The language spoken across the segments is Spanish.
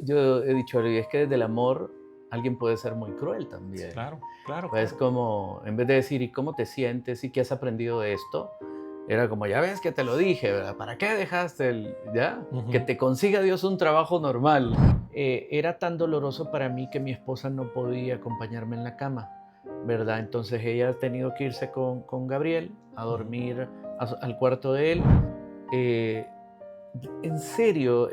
yo he dicho, es que desde el amor alguien puede ser muy cruel también. Claro, claro. Pues claro. como, en vez de decir, ¿y cómo te sientes? ¿Y qué has aprendido de esto? Era como, ya ves que te lo dije, ¿verdad? ¿Para qué dejaste el, ya? Ujú. Que te consiga Dios un trabajo normal. Era tan doloroso para mí que mi esposa no podía acompañarme en la cama, ¿verdad? Entonces ella ha tenido que irse con Gabriel a dormir al cuarto de él. En serio,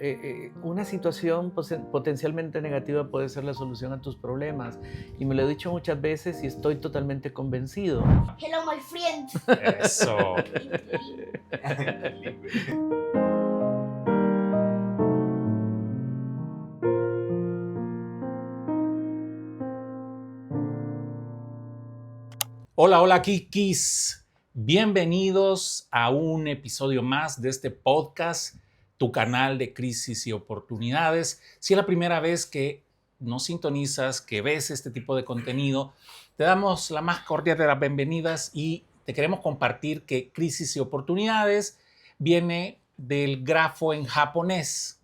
una situación potencialmente negativa puede ser la solución a tus problemas. Y me lo he dicho muchas veces y estoy totalmente convencido. Hello, my friend. Eso. Hola, hola, Kikis. Bienvenidos a un episodio más de este podcast, tu canal de crisis y oportunidades. Si es la primera vez que nos sintonizas, que ves este tipo de contenido, te damos la más cordial de las bienvenidas y te queremos compartir que crisis y oportunidades viene del grafo en japonés.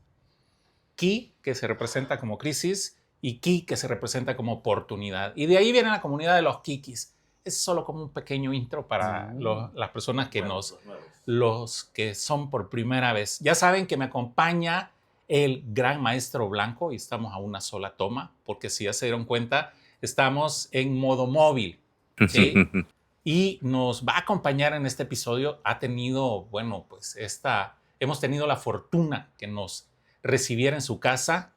Ki, que se representa como crisis, y Ki, que se representa como oportunidad. Y de ahí viene la comunidad de los Kikis. Es solo como un pequeño intro para las personas que los que son por primera vez. Ya saben que me acompaña el gran maestro Blanco y estamos a una sola toma, porque si ya se dieron cuenta, estamos en modo móvil, ¿sí? Y nos va a acompañar en este episodio. Ha tenido, bueno, pues hemos tenido la fortuna que nos recibiera en su casa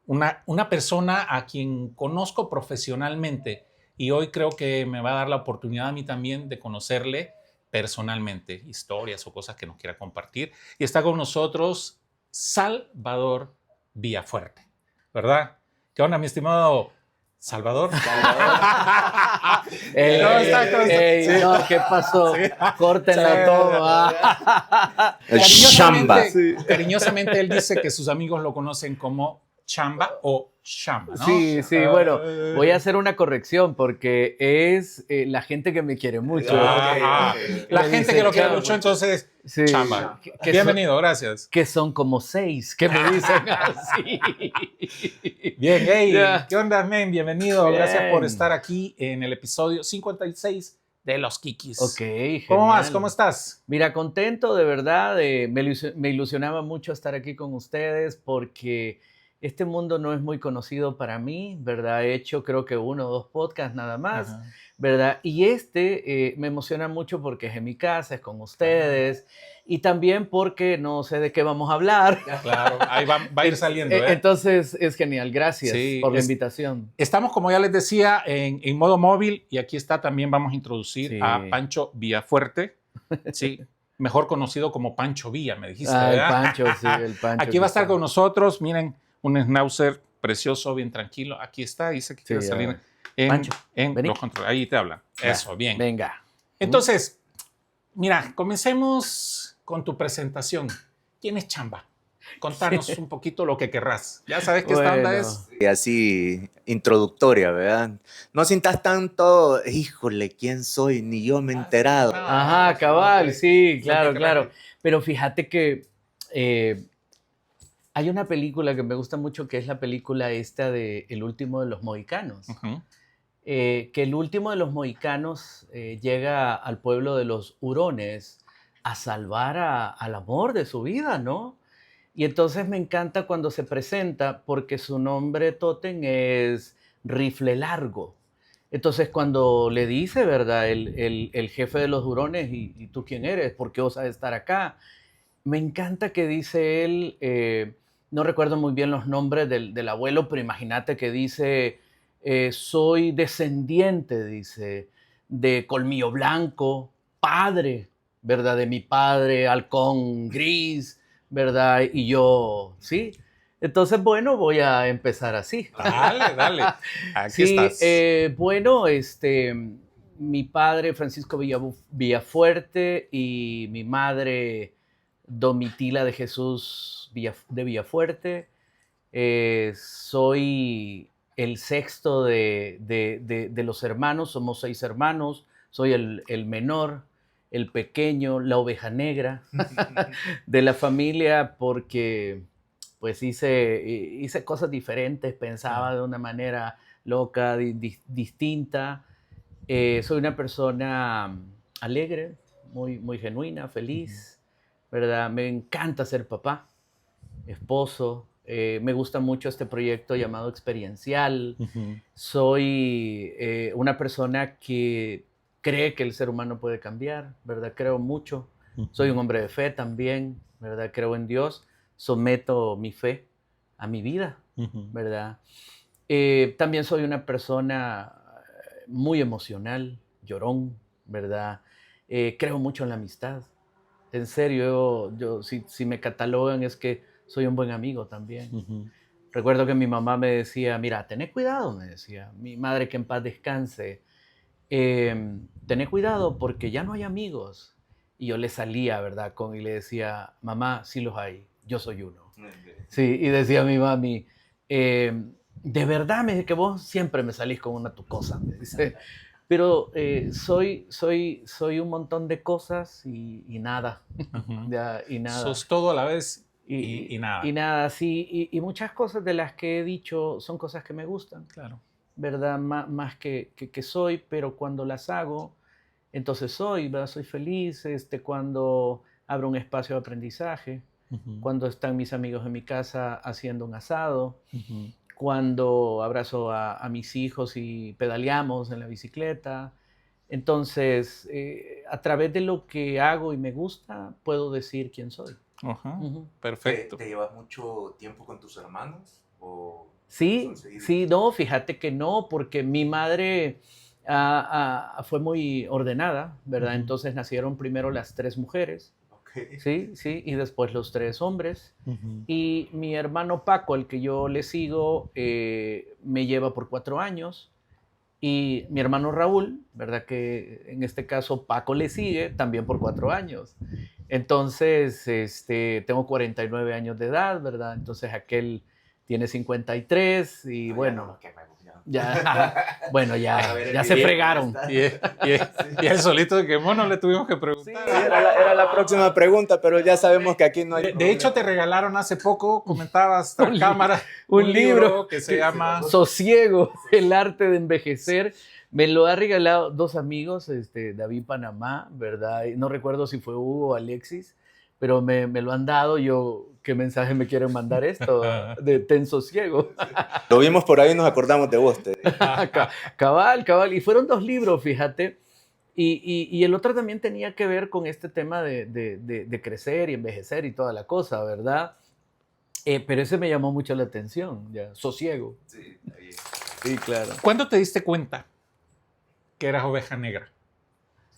una persona a quien conozco profesionalmente y hoy creo que me va a dar la oportunidad a mí también de conocerle personalmente, historias o cosas que nos quiera compartir. Y está con nosotros Salvador Villafuerte, ¿verdad? ¿Qué onda, mi estimado Salvador? ¿Cómo está? Sí. No, ¿qué pasó? Sí. Córtenla Sí. todo. Cariñosamente él dice que sus amigos lo conocen como Chamba o Shamba, ¿no? Sí, bueno, voy a hacer una corrección porque es la gente que me quiere mucho. La Me gente dice que lo quiere Chamba. mucho, entonces, Sí, Chamba. que Bienvenido, gracias. que son como 6 que me dicen así. Bien, hey, Ya. ¿qué onda, men? Bienvenido, Bien. gracias por estar aquí en el episodio 56 de Los Kikis. Ok, genial. ¿Cómo vas? ¿Cómo estás? Mira, contento de verdad. Me ilusionaba mucho estar aquí con ustedes porque este mundo no es muy conocido para mí, ¿verdad? He hecho creo que 1 o 2 podcasts nada más, Ajá. ¿verdad? Y me emociona mucho porque es en mi casa, es con ustedes y también porque no sé de qué vamos a hablar. Claro, ahí va a ir saliendo, ¿eh? Entonces es genial. Gracias Sí, por la invitación. Estamos, como ya les decía, en modo móvil y aquí está también vamos a introducir Sí. a Pancho Villafuerte, sí, mejor conocido como Pancho Villa, me dijiste, El ¿verdad? Pancho, sí, el Pancho. Aquí va a estar con nosotros, miren, un schnauzer precioso, bien tranquilo. Aquí está, dice que quiere salir Pancho, en vení. los controles. Ahí te hablan. Eso, bien. Venga. Entonces, mira, comencemos con tu presentación. ¿Quién es Chamba? Contanos un poquito lo que querrás. Ya sabes que esta onda es... Y así, introductoria, ¿verdad? No sientas tanto, híjole, ¿quién soy? Ni yo me he enterado. Ajá, cabal, sí, claro, que claro. Pero fíjate que hay una película que me gusta mucho, que es la película esta de El último de los mohicanos. Ujú. Que el último de los mohicanos llega al pueblo de los hurones a salvar al amor de su vida, ¿no? Y entonces me encanta cuando se presenta porque su nombre tótem es Rifle Largo. Entonces cuando le dice, ¿verdad? El jefe de los hurones, ¿y tú quién eres? ¿Por qué osas estar acá? Me encanta que dice él, no recuerdo muy bien los nombres del abuelo, pero imagínate que dice, soy descendiente, dice, de Colmillo Blanco, padre, ¿verdad? De mi padre, Halcón Gris, ¿verdad? Y yo, sí. Entonces, bueno, voy a empezar así. Dale. Aquí Sí, estás. bueno, mi padre, Francisco Villafuerte, y mi madre, Domitila de Jesús de Villafuerte. Soy el sexto de los hermanos, somos 6 hermanos, soy el menor, el pequeño, la oveja negra de la familia, porque pues hice cosas diferentes, pensaba de una manera loca, distinta. Soy una persona alegre, muy genuina, feliz, ¿verdad? Me encanta ser papá, esposo. Me gusta mucho este proyecto llamado Experiencial. Soy una persona que cree que el ser humano puede cambiar, ¿verdad? Creo mucho. Soy un hombre de fe también, ¿verdad? Creo en Dios. Someto mi fe a mi vida, ¿verdad? También soy una persona muy emocional, llorón, ¿verdad? Creo mucho en la amistad. En serio, yo si me catalogan es que soy un buen amigo también. Recuerdo que mi mamá me decía, mira, tené cuidado, me decía, mi madre que en paz descanse, tené cuidado porque ya no hay amigos. Y yo le salía, ¿verdad? Y le decía, mamá, sí los hay, yo soy uno. Sí, y decía mi mami, de verdad, me dice que vos siempre me salís con una tu cosa, me dice. Pero soy un montón de cosas y nada, ya, y nada. Sos todo a la vez Y nada. Y nada, sí, y muchas cosas de las que he dicho son cosas que me gustan, Claro. ¿verdad? Más que soy, pero cuando las hago, entonces soy, ¿verdad? Soy feliz, cuando abro un espacio de aprendizaje, cuando están mis amigos en mi casa haciendo un asado, cuando abrazo a mis hijos y pedaleamos en la bicicleta. Entonces, a través de lo que hago y me gusta, puedo decir quién soy. Ajá, Ujú. perfecto. ¿Te llevas mucho tiempo con tus hermanos? ¿O Sí, son seguidos? sí, no, fíjate que no, porque mi madre fue muy ordenada, ¿verdad? Ujú. Entonces nacieron primero las 3 mujeres, Ok. sí, sí, y después los 3 hombres. Y mi hermano Paco, al que yo le sigo, me lleva por 4 años. Y mi hermano Raúl, ¿verdad? Que en este caso Paco le sigue también por 4 años. Entonces, tengo 49 años de edad, ¿verdad? Entonces aquel tiene 53 y No, bueno, ya no nos quememos, bueno, A ya, ver el ya se video, fregaron. ¿cómo está? Y él solito de que mono le tuvimos que Sí, preguntar. Era la próxima pregunta, pero ya sabemos que aquí no hay De hecho, te regalaron hace poco, comentabas tras Un li- cámara, un libro que se llama Sosiego, el arte de envejecer. Me lo ha regalado 2 amigos, David Panamá, ¿verdad? Y no recuerdo si fue Hugo o Alexis, pero me lo han dado. Yo, ¿qué mensaje me quieren mandar esto? De ten sosiego. Lo vimos por ahí y nos acordamos de vos. Cabal. Y fueron 2 libros, fíjate. Y el otro también tenía que ver con este tema de crecer y envejecer y toda la cosa, ¿verdad? Pero ese me llamó mucho la atención, ya, sosiego. Sí, está bien. Sí, claro. ¿Cuándo te diste cuenta que eras oveja negra?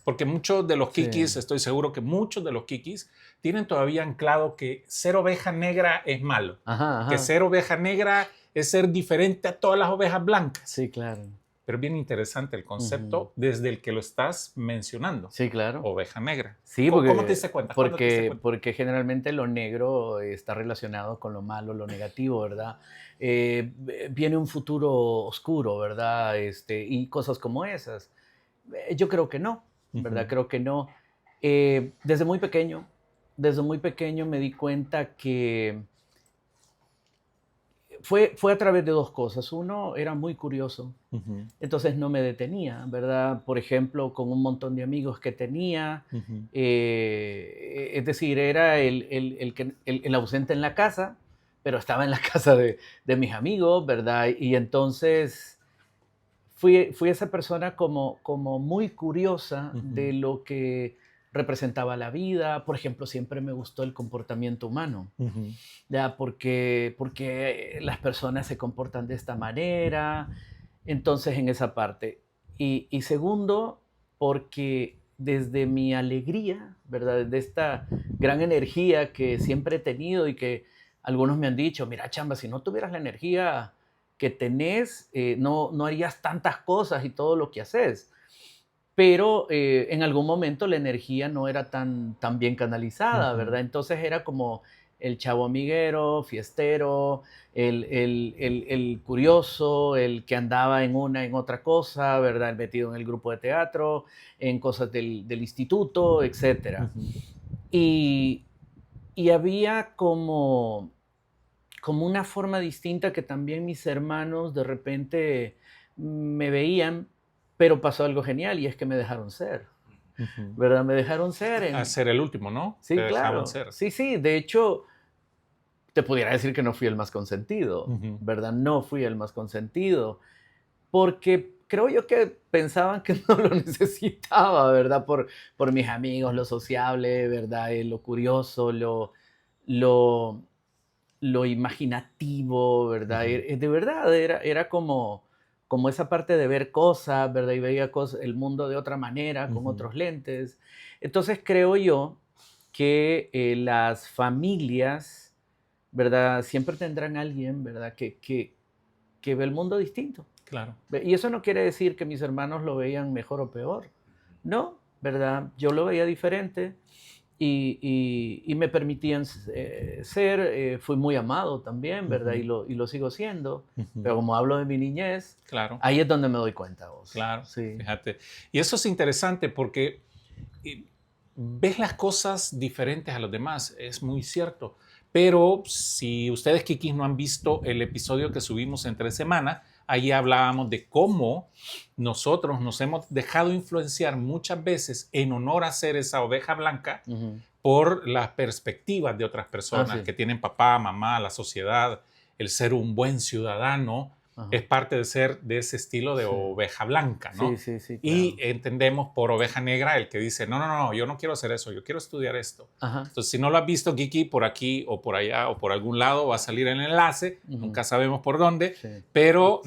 Porque muchos de los kikis, Sí. estoy seguro que muchos de los kikis tienen todavía anclado que ser oveja negra es malo. Ajá. Que ser oveja negra es ser diferente a todas las ovejas blancas. Sí, claro. Pero es bien interesante el concepto desde el que lo estás mencionando. Sí, claro. Oveja negra. Sí, ¿Cómo te diste cuenta? ¿Cuándo te diste cuenta? Porque generalmente lo negro está relacionado con lo malo, lo negativo, ¿verdad? Viene un futuro oscuro, ¿verdad? Y cosas como esas. Yo creo que no, ¿verdad? Creo que no. Desde muy pequeño me di cuenta que fue a través de 2 cosas. Uno, era muy curioso. Entonces no me detenía, ¿verdad? Por ejemplo, con un montón de amigos que tenía, es decir, era el ausente en la casa, pero estaba en la casa de mis amigos, ¿verdad? Y entonces fui esa persona como muy curiosa de lo que representaba la vida. Por ejemplo, siempre me gustó el comportamiento humano, ¿ya? Porque las personas se comportan de esta manera. Entonces, en esa parte. Y segundo, porque desde mi alegría, ¿verdad? Desde esta gran energía que siempre he tenido y que algunos me han dicho, mira, Chamba, si no tuvieras la energía que tenés, no harías tantas cosas y todo lo que haces. Pero en algún momento la energía no era tan bien canalizada, ¿verdad? Entonces era como el chavo amiguero, fiestero, el curioso, el que andaba en otra cosa, ¿verdad? El metido en el grupo de teatro, en cosas del instituto, etc. Y había como como una forma distinta que también mis hermanos de repente me veían, pero pasó algo genial y es que me dejaron ser, Ujú. ¿verdad? Me dejaron ser A ser el último, ¿no? Te Sí, dejaban claro. ser. Sí, sí. De hecho, te pudiera decir que no fui el más consentido, Ujú. ¿verdad? No fui el más consentido, porque creo yo que pensaban que no lo necesitaba, ¿verdad? Por mis amigos, lo sociable, ¿verdad? Lo curioso, lo, lo imaginativo, ¿verdad? Ujú. De verdad, era como esa parte de ver cosas, ¿verdad? Y veía el mundo de otra manera, con Ujú. otros lentes. Entonces creo yo que las familias, ¿verdad? Siempre tendrán alguien, ¿verdad? Que ve el mundo distinto. Claro. Y eso no quiere decir que mis hermanos lo veían mejor o peor. No, ¿verdad? Yo lo veía diferente y me permitían ser. Fui muy amado también, ¿verdad? Ujú. Y lo sigo siendo. Ujú. Pero como hablo de mi niñez, Claro, ahí es donde me doy cuenta vos. claro, Sí. fíjate. Y eso es interesante porque eh, ves las cosas diferentes a los demás, es muy cierto. Pero si ustedes, Kikis, no han visto el episodio que subimos entre semana, ahí hablábamos de cómo nosotros nos hemos dejado influenciar muchas veces en honor a ser esa oveja blanca Ujú. por las perspectivas de otras Ah, personas sí. que tienen papá, mamá, la sociedad, el ser un buen ciudadano, Ajá. es parte de ser de ese estilo de Sí. oveja blanca, Sí, ¿no? sí, sí, Y claro. entendemos por oveja negra el que dice, no, no, no, yo no quiero hacer eso, yo quiero estudiar esto. Ajá. Entonces, si no lo has visto, Kiki, por aquí o por allá o por algún lado va a salir el enlace, Ujú. nunca sabemos por dónde, Sí. pero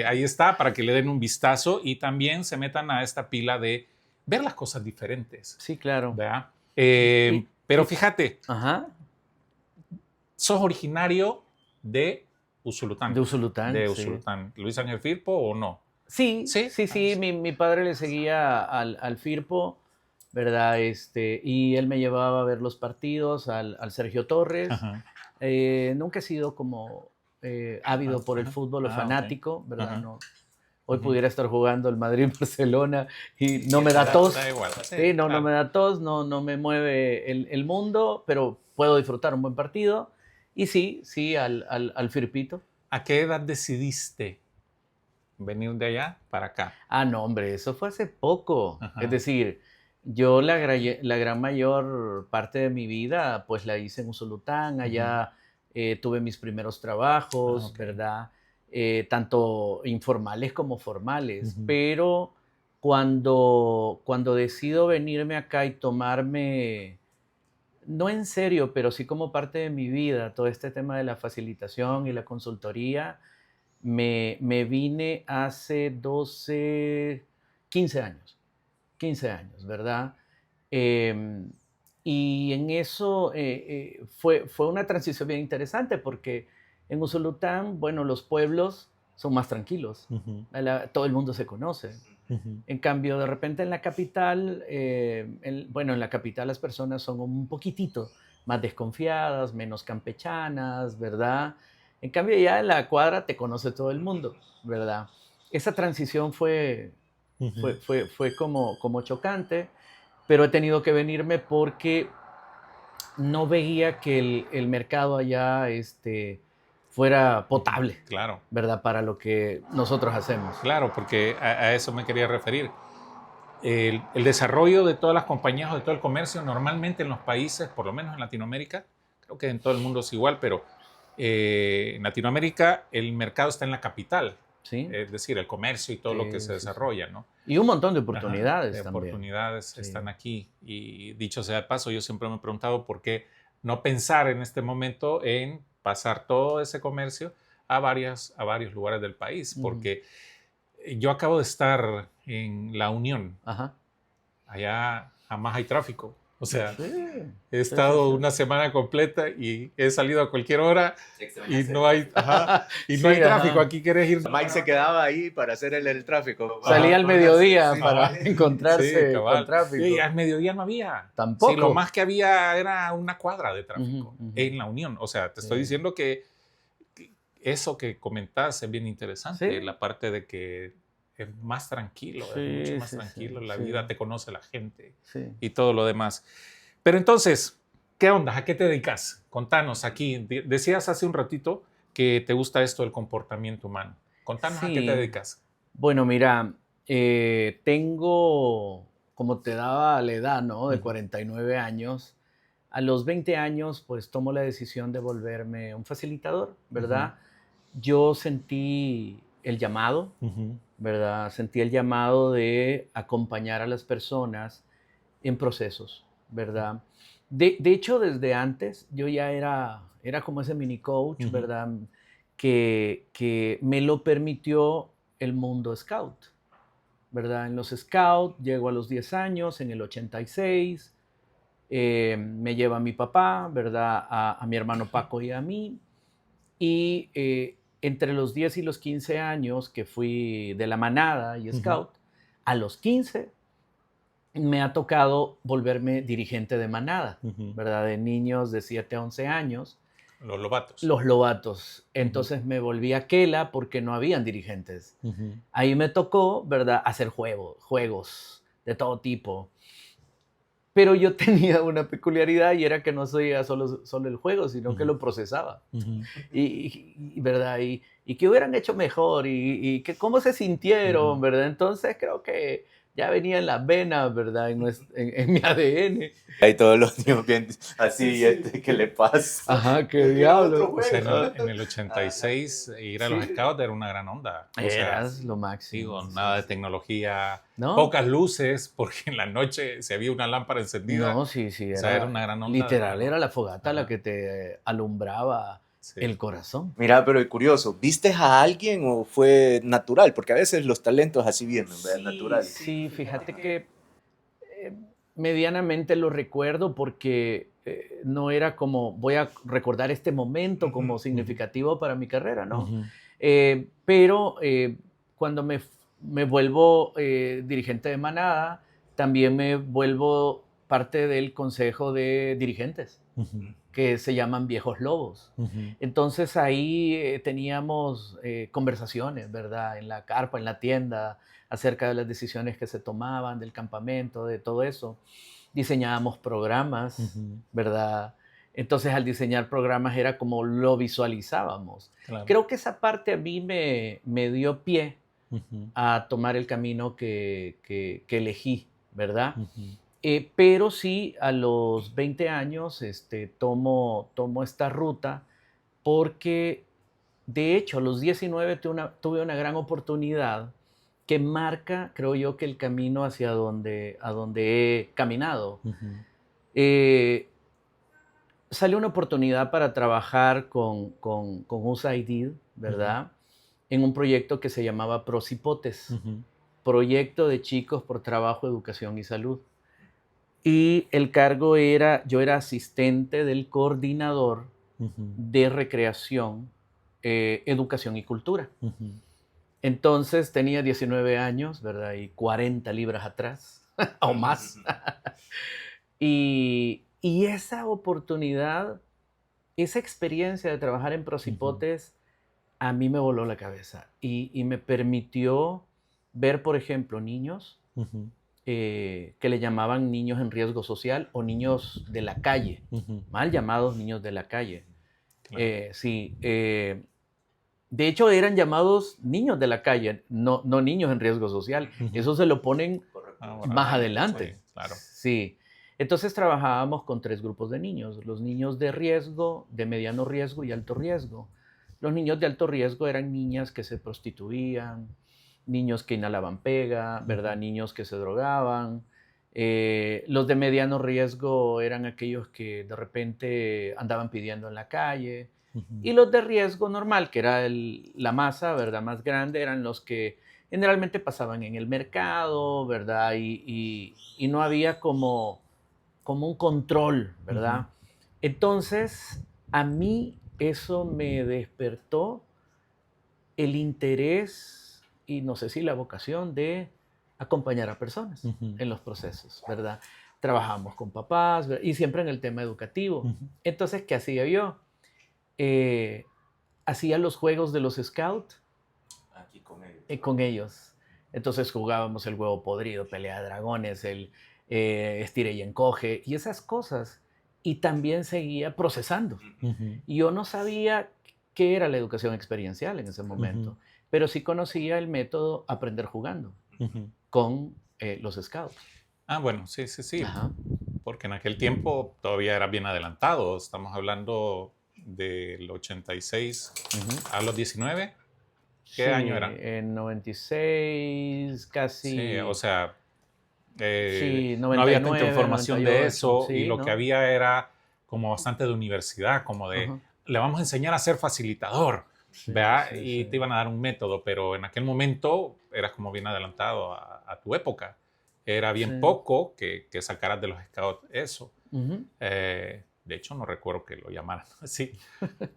ahí está para que le den un vistazo y también se metan a esta pila de ver las cosas diferentes, Sí, claro. ¿verdad? Y, Pero y- fíjate, ajá. sos originario de De Usulután. Usulután, De sí. Usulután. ¿Luis Ángel Firpo o no? Sí, Sí. sí, sí, mi padre le seguía al Firpo, ¿verdad? Y él me llevaba a ver los partidos, al Sergio Torres. Ajá. Nunca he sido como ávido por el Ajá. fútbol o Ok. fanático, ¿verdad? Ajá. No, hoy Ujú. pudiera estar jugando el Madrid-Barcelona y Y no me da tos. da igual. Sí, Sí, no, no claro. me da tos, no me mueve el mundo, pero puedo disfrutar un buen partido. Y sí, sí, al Firpito. ¿A qué edad decidiste venir de allá para acá? Ah, no, hombre, eso fue hace poco. Es Ajá. decir, yo la gran mayor parte de mi vida, pues la hice en Usulután, Ujú. allá tuve mis primeros Ah, trabajos, ok. ¿verdad? Tanto informales como formales, Ujú. pero cuando decido venirme acá y tomarme, no en serio, pero sí como parte de mi vida, todo este tema de la facilitación y la consultoría, me vine hace 12, 15 años, 15 años, ¿verdad? Em, y en eso fue una transición bien interesante porque en Usulután, bueno, los pueblos son más tranquilos, Ujú. todo el mundo se conoce. Ujú. En cambio, de repente en la capital, bueno, en la capital las personas son un poquitito más desconfiadas, menos campechanas, ¿verdad? En cambio, ya en la cuadra te conoce todo el mundo, ¿verdad? Esa transición Ujú. fue como chocante, pero he tenido que venirme porque no veía que el mercado allá fuera Ujú. potable, Claro, ¿verdad? Para lo que nosotros hacemos. claro, porque a eso me quería referir. El desarrollo de todas las compañías o de todo el comercio, normalmente en los países, por lo menos en Latinoamérica, creo que en todo el mundo es igual, pero en Latinoamérica el mercado está en la capital, ¿Sí? es decir, el comercio y todo lo que Sí, se sí, sí. desarrolla, ¿no? Y un montón de Ajá, oportunidades también. oportunidades Sí. están aquí. Y dicho sea de paso, yo siempre me he preguntado por qué no pensar en este momento en pasar todo ese comercio a varios lugares del país, Ujú. porque yo acabo de estar en La Unión. Ajá. Allá jamás hay tráfico. O sea, Sí, he sí, sí, estado sí. una semana completa y he salido a cualquier hora y no hay, ajá, y no hay Sí, tráfico. ajá. Aquí quieres ir. Mike se quedaba ahí para hacer el tráfico. Salía al mediodía para Ajá. Sí, encontrarse con cabal. Y tráfico. al mediodía no había. Sí, lo Tampoco. más que había era una cuadra de Ujú, tráfico ujú. en La Unión. O sea, te estoy Sí. diciendo que eso que comentás es bien interesante, Sí, la parte de que es más tranquilo, es mucho sí, más sí, sí, tranquilo, la sí, vida te conoce la gente sí. y todo lo demás. Pero entonces, ¿Qué onda? ¿A qué te dedicas? Contanos aquí. Decías hace un ratito que te gusta esto del comportamiento humano. Contanos a qué te Sí, dedicas. bueno, mira, tengo, como te daba la edad, ¿no? De Ujú, 49 años. A los 20 años, pues tomo la decisión de volverme un facilitador, ujú, ¿verdad? Yo sentí el llamado, ujú, ¿verdad? Sentí el llamado de acompañar a las personas en procesos, ¿verdad? De hecho, desde antes yo ya era como ese mini coach, ujú, ¿verdad? Que me lo permitió el mundo scout, ¿verdad? En los scouts llego a los 10 años, en el 86, me lleva mi papá, ¿verdad? A mi hermano Paco y a mí. Y entre los 10 y los 15 años que fui de la manada y ujú, scout, a los 15 me ha tocado volverme dirigente de manada, ujú. ¿verdad? De niños de 7 a 11 años, Los lobatos. los lobatos. Ujú, Entonces me volví a Quela porque no habían dirigentes. ujú. Ahí me tocó, ¿verdad?, hacer juegos de todo tipo. Pero yo tenía una peculiaridad y era que no soy solo el juego, sino que Ujú, lo procesaba. ujú, ¿Verdad? Y qué hubieran hecho mejor y que cómo se sintieron, ujú. ¿verdad? Entonces creo que ya venía en las venas, ¿verdad? En mi ADN. Ahí todos los niños bien así, ¿qué le pasa? Ajá, qué Yo quiero otro diablo. O sea, juego. en el Ajá. 86 ir a los Sí, scouts era una gran onda. O sea, eras lo máximo, digo, sí, nada de sí. tecnología, ¿No? pocas luces, porque en la noche si había una lámpara encendida, No, sí, sí, o sea, era era una gran onda de literal, verlo. era la fogata la Ajá, que te alumbraba sí. el corazón. Mira, pero es curioso, ¿viste a alguien o fue natural? Porque a veces los talentos así vienen, ¿verdad? Sí, Naturales. sí, fíjate que eh, medianamente lo recuerdo porque no era como voy a recordar este momento como Ujú, significativo para mi carrera, ¿no? ujú, Pero cuando me vuelvo dirigente de manada, también me vuelvo parte del consejo de dirigentes ujú, que se llaman viejos lobos. ujú, Entonces ahí teníamos conversaciones, ¿verdad? En la carpa, en la tienda, acerca de las decisiones que se tomaban, del campamento, de todo eso. Diseñábamos programas, ujú. ¿verdad? Entonces al diseñar programas era como lo visualizábamos. Claro. Creo que esa parte a mí me dio pie Ujú, a tomar el camino que elegí, ¿verdad? ujú, Pero sí, a los 20 años tomo esta ruta porque, de hecho, a los 19 tuve una gran oportunidad que marca, creo yo, que el camino hacia a donde he caminado. ujú, Eh, Salió una oportunidad para trabajar con USAID, ujú, ¿verdad? En un proyecto que se llamaba Procipotes, ujú, Proyecto de Chicos por Trabajo, Educación y Salud. Y el cargo era, yo era asistente del coordinador ujú, de recreación, educación y cultura. ujú, Entonces tenía 19 años, ¿verdad? Y 40 libras atrás, o más. Y esa oportunidad, esa experiencia de trabajar en ujú, Procipotes, a mí me voló la cabeza y me permitió ver, por ejemplo, niños ujú, que le llamaban niños en riesgo social o niños de la calle, ujú. mal llamados niños de la calle. Claro. Sí, de hecho eran llamados niños de la calle, no niños en riesgo social. Ujú. Eso se lo ponen Ahora, más sí, adelante. claro. Sí. Entonces trabajábamos con tres grupos de niños, los niños de riesgo, de mediano riesgo y alto riesgo. Los niños de alto riesgo eran niñas que se prostituían, niños que inhalaban pega, ¿verdad? Ujú, Niños que se drogaban. Los de mediano riesgo eran aquellos que de repente andaban pidiendo en la calle. ujú, Y los de riesgo normal, que era la masa, ¿verdad? Más grande, eran los que generalmente pasaban en el mercado, ¿verdad? Y no había como un control, ujú, ¿verdad? Entonces, a mí eso me despertó el interés y no sé si la vocación de acompañar a personas ujú, en los procesos, ¿verdad? Trabajamos con papás, ¿verdad? Y siempre en el tema educativo. ujú, Entonces, ¿qué hacía yo? Eh, Hacía los juegos de los scouts Aquí con ellos. con ellos. Entonces jugábamos el huevo podrido, pelea de dragones, el estire y encoge y esas cosas y también seguía procesando. Ujú. Y yo no sabía qué era la educación experiencial en ese momento, Ujú. pero sí conocía el método aprender jugando Ujú. con los scouts. Ah, bueno, sí, sí, sí. Ajá. Porque en aquel tiempo todavía era bien adelantado. Estamos hablando del 86 Ujú. a los 19. ¿Qué Sí, año era? en 96, Sí, o casi, sea, sí, no había tanta 99, información de 98, eso y sí, lo que ¿no? había era como bastante de universidad, como de, Ajá. le vamos a enseñar a ser facilitador, Sí, ¿verdad? sí, Y sí. te iban a dar un método, pero en aquel momento eras como bien adelantado a tu época. Era bien Sí. poco que sacaras de los scouts eso. Ujú. De hecho, no recuerdo que lo llamaran así,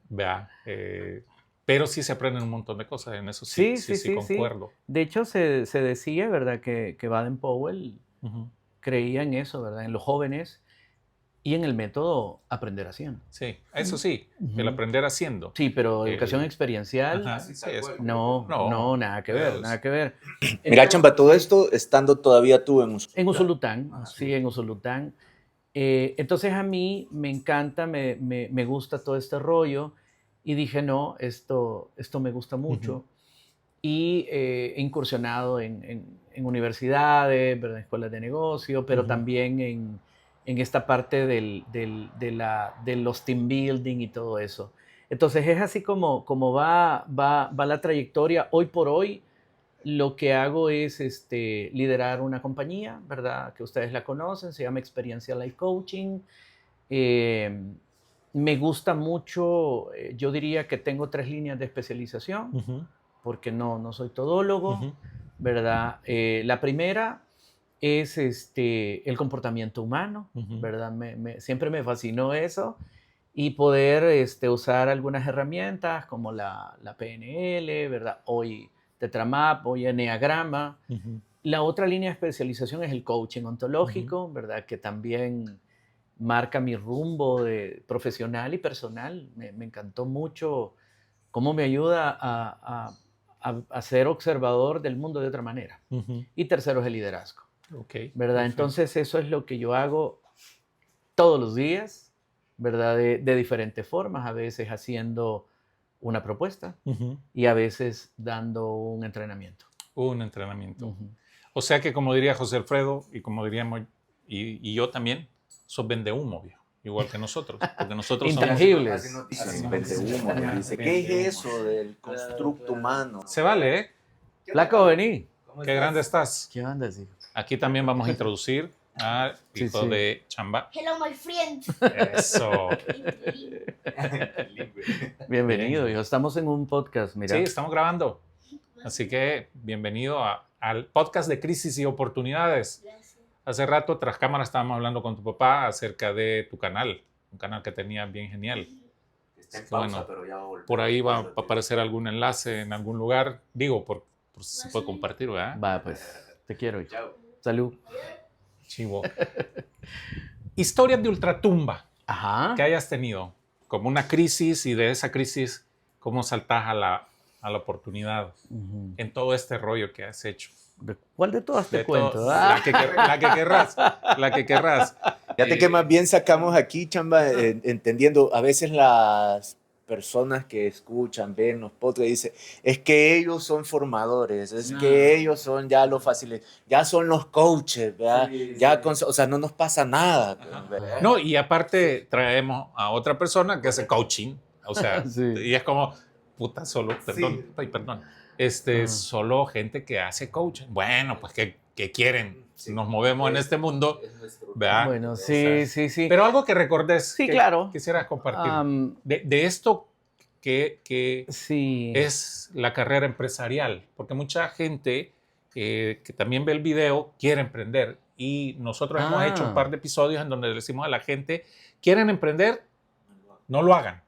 ¿verdad? Pero sí se aprenden un montón de cosas, en eso sí, Sí, sí, sí, sí, sí, sí. concuerdo. De hecho, se decía, ¿verdad?, que Baden-Powell Ujú. creía en eso, ¿verdad?, en los jóvenes y en el método aprender haciendo. Sí, eso sí, el Ujú. aprender haciendo. Sí, pero educación El, experiencial, ajá, sí, no, no, no, nada que ver, nada es- que ver. Mira, Entonces, chamba, todo esto estando todavía tú en en Usulután. Usulután, sí, en Usulután. Entonces a mí me encanta, me gusta todo este rollo y dije, no, esto me gusta Ujú, mucho. Y he incursionado en universidades, ¿verdad?, en escuelas de negocio, pero ujú, también en esta parte de los team building y todo eso. Entonces es así como va la trayectoria. Hoy por hoy lo que hago es liderar una compañía, ¿verdad?, que ustedes la conocen, se llama Experiencia Life Coaching. Eh, Me gusta mucho, yo diría que tengo 3 líneas de especialización ujú, porque no soy todólogo, ujú, ¿verdad? La primera es el comportamiento humano, ujú, ¿verdad? Siempre me fascinó eso y poder usar algunas herramientas como la PNL, ¿verdad? Hoy Tetramap, hoy Enneagrama. ujú, La otra línea de especialización es el coaching ujú, ontológico, ¿verdad? Que también marca mi rumbo profesional y personal. Me encantó mucho cómo me ayuda a ser observador del mundo de otra manera. ujú. Y tercero es el liderazgo, Ok, ¿verdad? perfecto. Entonces eso es lo que yo hago todos los días, ¿verdad? De diferentes formas, a veces haciendo una propuesta Ujú. y a veces dando un entrenamiento. Un entrenamiento. Ujú. O sea que como diría José Alfredo y como diríamos y yo también, sos vende humo, viejo, igual que nosotros, porque nosotros somos... Intangibles. Así nos dice, Así sí, nos vende dicen. humo, nos dice, ¿qué es Vende humo. eso del constructo humano? Se vale, ¿eh? Flaco, vení. Qué grande estás. ¿Qué andas, hijo? Aquí también vamos a introducir al Sí, hijo sí. de Chamba. Hello, my friend. Eso. Bienvenido, Bien. hijo. Estamos en un podcast, Sí, mira. estamos grabando. Así que bienvenido al podcast de Crisis y Oportunidades. Gracias. Hace rato, tras cámara, estábamos hablando con tu papá acerca de tu canal, un canal que tenía bien genial. Está en Así que pausa, bueno, pero ya va a volver. por ahí va a aparecer algún enlace en algún lugar. Digo, por si se puede compartir, ¿verdad? Va, pues, te quiero, hijo. Chao. Salud. Chivo. Historias de ultratumba Ajá. que hayas tenido, como una crisis y de esa crisis, cómo saltas a la oportunidad Ujú. en todo este rollo que has hecho. ¿De ¿Cuál de todas te De cuento? todo, Ah. la que querrás, la que querrás. Fíjate que más bien sacamos aquí, chamba, entendiendo, a veces las personas que escuchan, ven los podcasts, dicen, es que ellos son formadores, es No. que ellos son ya los fáciles, ya son los coaches, ¿verdad? Sí, ya sí. o sea, no nos pasa nada. Ajá. ¿verdad? No, y aparte traemos a otra persona que hace coaching, o sea, Sí. y es como, puta, solo, perdón, Sí. ay, perdón, Ah. solo gente que hace coaching. Bueno, pues, ¿qué quieren? Sí. Nos movemos en este mundo, Es nuestro ¿verdad? Bueno, O sí, sea, sí, sí. Pero algo que recordes, Sí, que claro. quisieras compartir, Am, de esto que sí. es la carrera empresarial, porque mucha gente que también ve el video quiere emprender y nosotros hemos hecho un par de episodios en donde le decimos a la gente, quieren emprender, no lo hagan.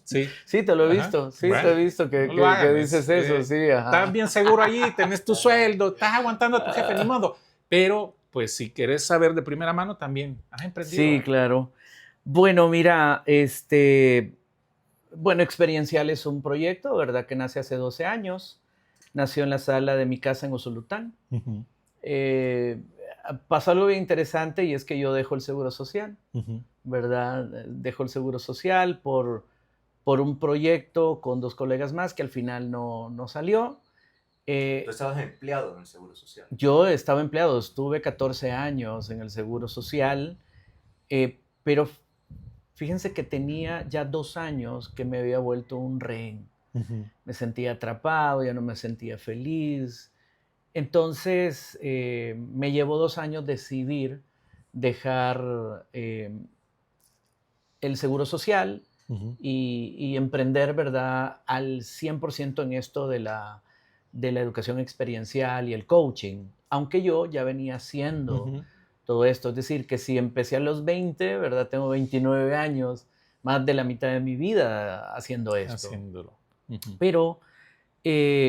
Sí, Sí, te lo he Ajá. visto. Sí, Bueno, te he visto que, no que- lo hagan, que dices eso. Sí, ajá. estás bien seguro allí, tenés tu sueldo, estás aguantando a tu jefe, ni modo. Pero, pues, si querés saber de primera mano, también has emprendido. Sí, ¿eh? claro. Bueno, mira, bueno, Experiencial es un proyecto, ¿verdad? Que nace hace 12 años. Nació en la sala de mi casa en Usulután. Ujú, Eh, pasó algo bien interesante y es que yo dejo el Seguro Social, Ujú. ¿verdad? Dejo el Seguro Social por un proyecto con 2 colegas más que al final no salió. Tú estabas empleado en el Seguro Social. Yo estaba empleado, estuve 14 años en el Seguro Social, pero fíjense que tenía ya 2 años que me había vuelto un rehén. Ujú. Me sentía atrapado, ya no me sentía feliz. Entonces, me llevó 2 años decidir dejar el Seguro Social Ujú. y emprender, ¿verdad?, al 100% en esto de la educación experiencial y el coaching, aunque yo ya venía haciendo Ujú. todo esto. Es decir, que si empecé a los 20, ¿verdad? Tengo 29 años, más de la mitad de mi vida haciendo esto. Haciéndolo. Ujú. Pero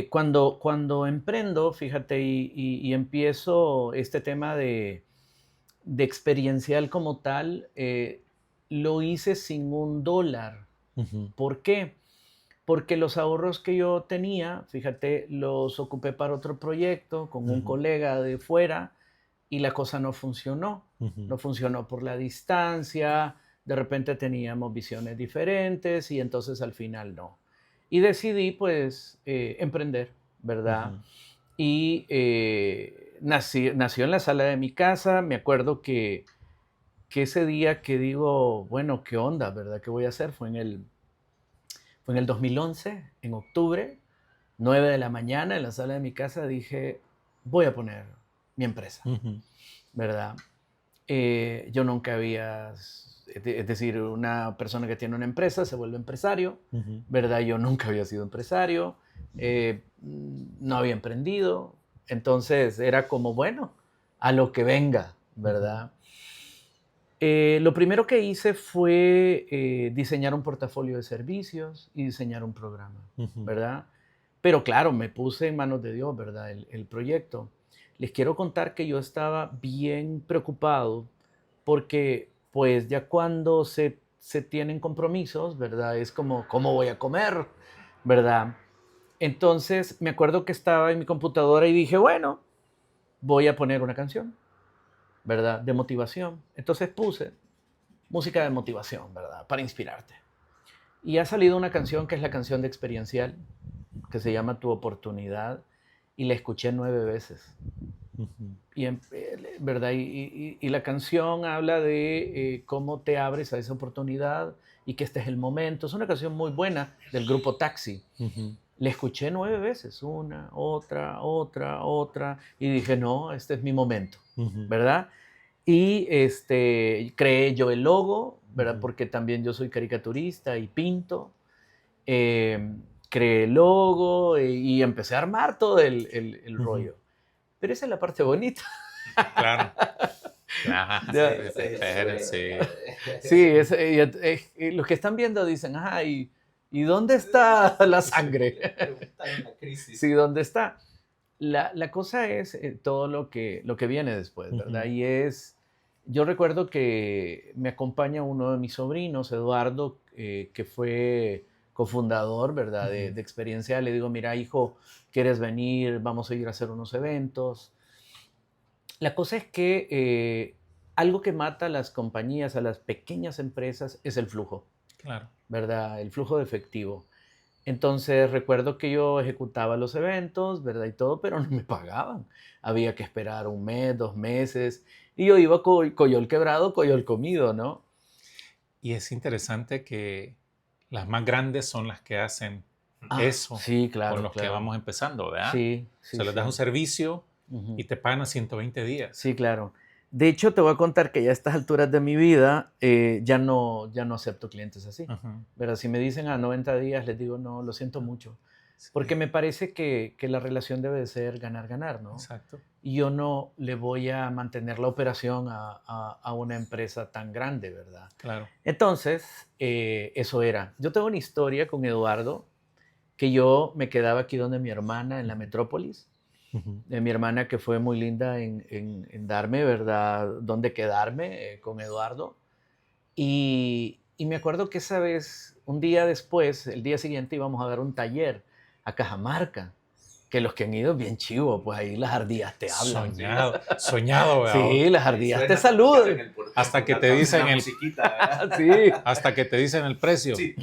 cuando emprendo, fíjate, y empiezo este tema de experiencial como tal, lo hice sin $1. Ujú. ¿Por qué? Porque los ahorros que yo tenía, fíjate, los ocupé para otro proyecto con un Ujú. colega de fuera y la cosa no funcionó. Ujú. No funcionó por la distancia, de repente teníamos visiones diferentes y entonces al final no. Y decidí pues emprender, ¿verdad? Ujú. Y nació en la sala de mi casa. Me acuerdo que ese día que digo, bueno, ¿qué onda, verdad? ¿Qué voy a hacer? Fue en el 2011, en octubre, 9 de la mañana, en la sala de mi casa, dije, voy a poner mi empresa, Ujú. ¿verdad? Yo nunca había, es decir, una persona que tiene una empresa se vuelve empresario, Ujú. ¿verdad? Yo nunca había sido empresario, no había emprendido, entonces era como, bueno, a lo que venga, Ujú. ¿verdad? Lo primero que hice fue diseñar un portafolio de servicios y diseñar un programa, Ujú. ¿verdad? Pero claro, me puse en manos de Dios, ¿verdad? El proyecto. Les quiero contar que yo estaba bien preocupado porque pues ya cuando se tienen compromisos, ¿verdad? Es como, ¿cómo voy a comer? ¿Verdad? Entonces me acuerdo que estaba en mi computadora y dije, bueno, voy a poner una canción, ¿verdad? De motivación. Entonces puse música de motivación, ¿verdad? Para inspirarte. Y ha salido una canción que es la canción de Experiencial, que se llama Tu Oportunidad, y la escuché 9 veces. Ujú. Y, ¿verdad? Y la canción habla de cómo te abres a esa oportunidad y que este es el momento. Es una canción muy buena del grupo Taxi. Ujú. La escuché 9 veces, una, otra, y dije, no, este es mi momento, Ujú. ¿verdad? Y creé yo el logo, ¿verdad? Ujú. Porque también yo soy caricaturista y pinto. Creé el logo y empecé a armar todo el Ujú. rollo. Pero esa es la parte bonita. Claro. Claro. Ya. Ese es el Pero sueño. sí. Sí, y los que están viendo dicen, ajá, ¿y dónde está la sangre? Preguntaron la crisis. Sí, ¿dónde está? La cosa es todo lo que viene después, ¿verdad? Ujú. Y es, yo recuerdo que me acompaña uno de mis sobrinos, Eduardo, que fue cofundador, ¿verdad? Ujú. De Experiencia. Le digo, mira, hijo, ¿quieres venir? Vamos a ir a hacer unos eventos. La cosa es que algo que mata a las compañías, a las pequeñas empresas, es el flujo, Claro. ¿verdad? El flujo de efectivo. Entonces recuerdo que yo ejecutaba los eventos, ¿verdad? Y todo, pero no me pagaban. Había que esperar un mes, 2 meses, y yo iba coyol quebrado, coyol comido, ¿no? Y es interesante que las más grandes son las que hacen Ah, eso sí, con claro, los que claro. vamos empezando, ¿verdad? Sí, O sea, sí, les das un sí. servicio y Ujú. te pagan a 120 días. Sí, claro. De hecho, te voy a contar que ya a estas alturas de mi vida ya no acepto clientes así. Ajá. ¿Verdad? Si me dicen a 90 días, les digo, no, lo siento mucho. Porque Sí, me parece que la relación debe de ser ganar-ganar, ¿no? exacto. Y yo no le voy a mantener la operación a una empresa tan grande, ¿verdad? Claro. Entonces, eso era. Yo tengo una historia con Eduardo, que yo me quedaba aquí donde mi hermana, en la Ujú. metrópolis, Ujú. de mi hermana que fue muy linda en darme, ¿verdad?, dónde quedarme con Eduardo. Y me acuerdo que esa vez, un día después, el día siguiente íbamos a dar un taller a Cajamarca. que los que han ido bien chivo, pues ahí las ardillas te hablan. Soñado, ¿verdad? Sí, las ardillas te saludan. Hasta que te dicen el... Sí. Hasta que te dicen el precio. Sí.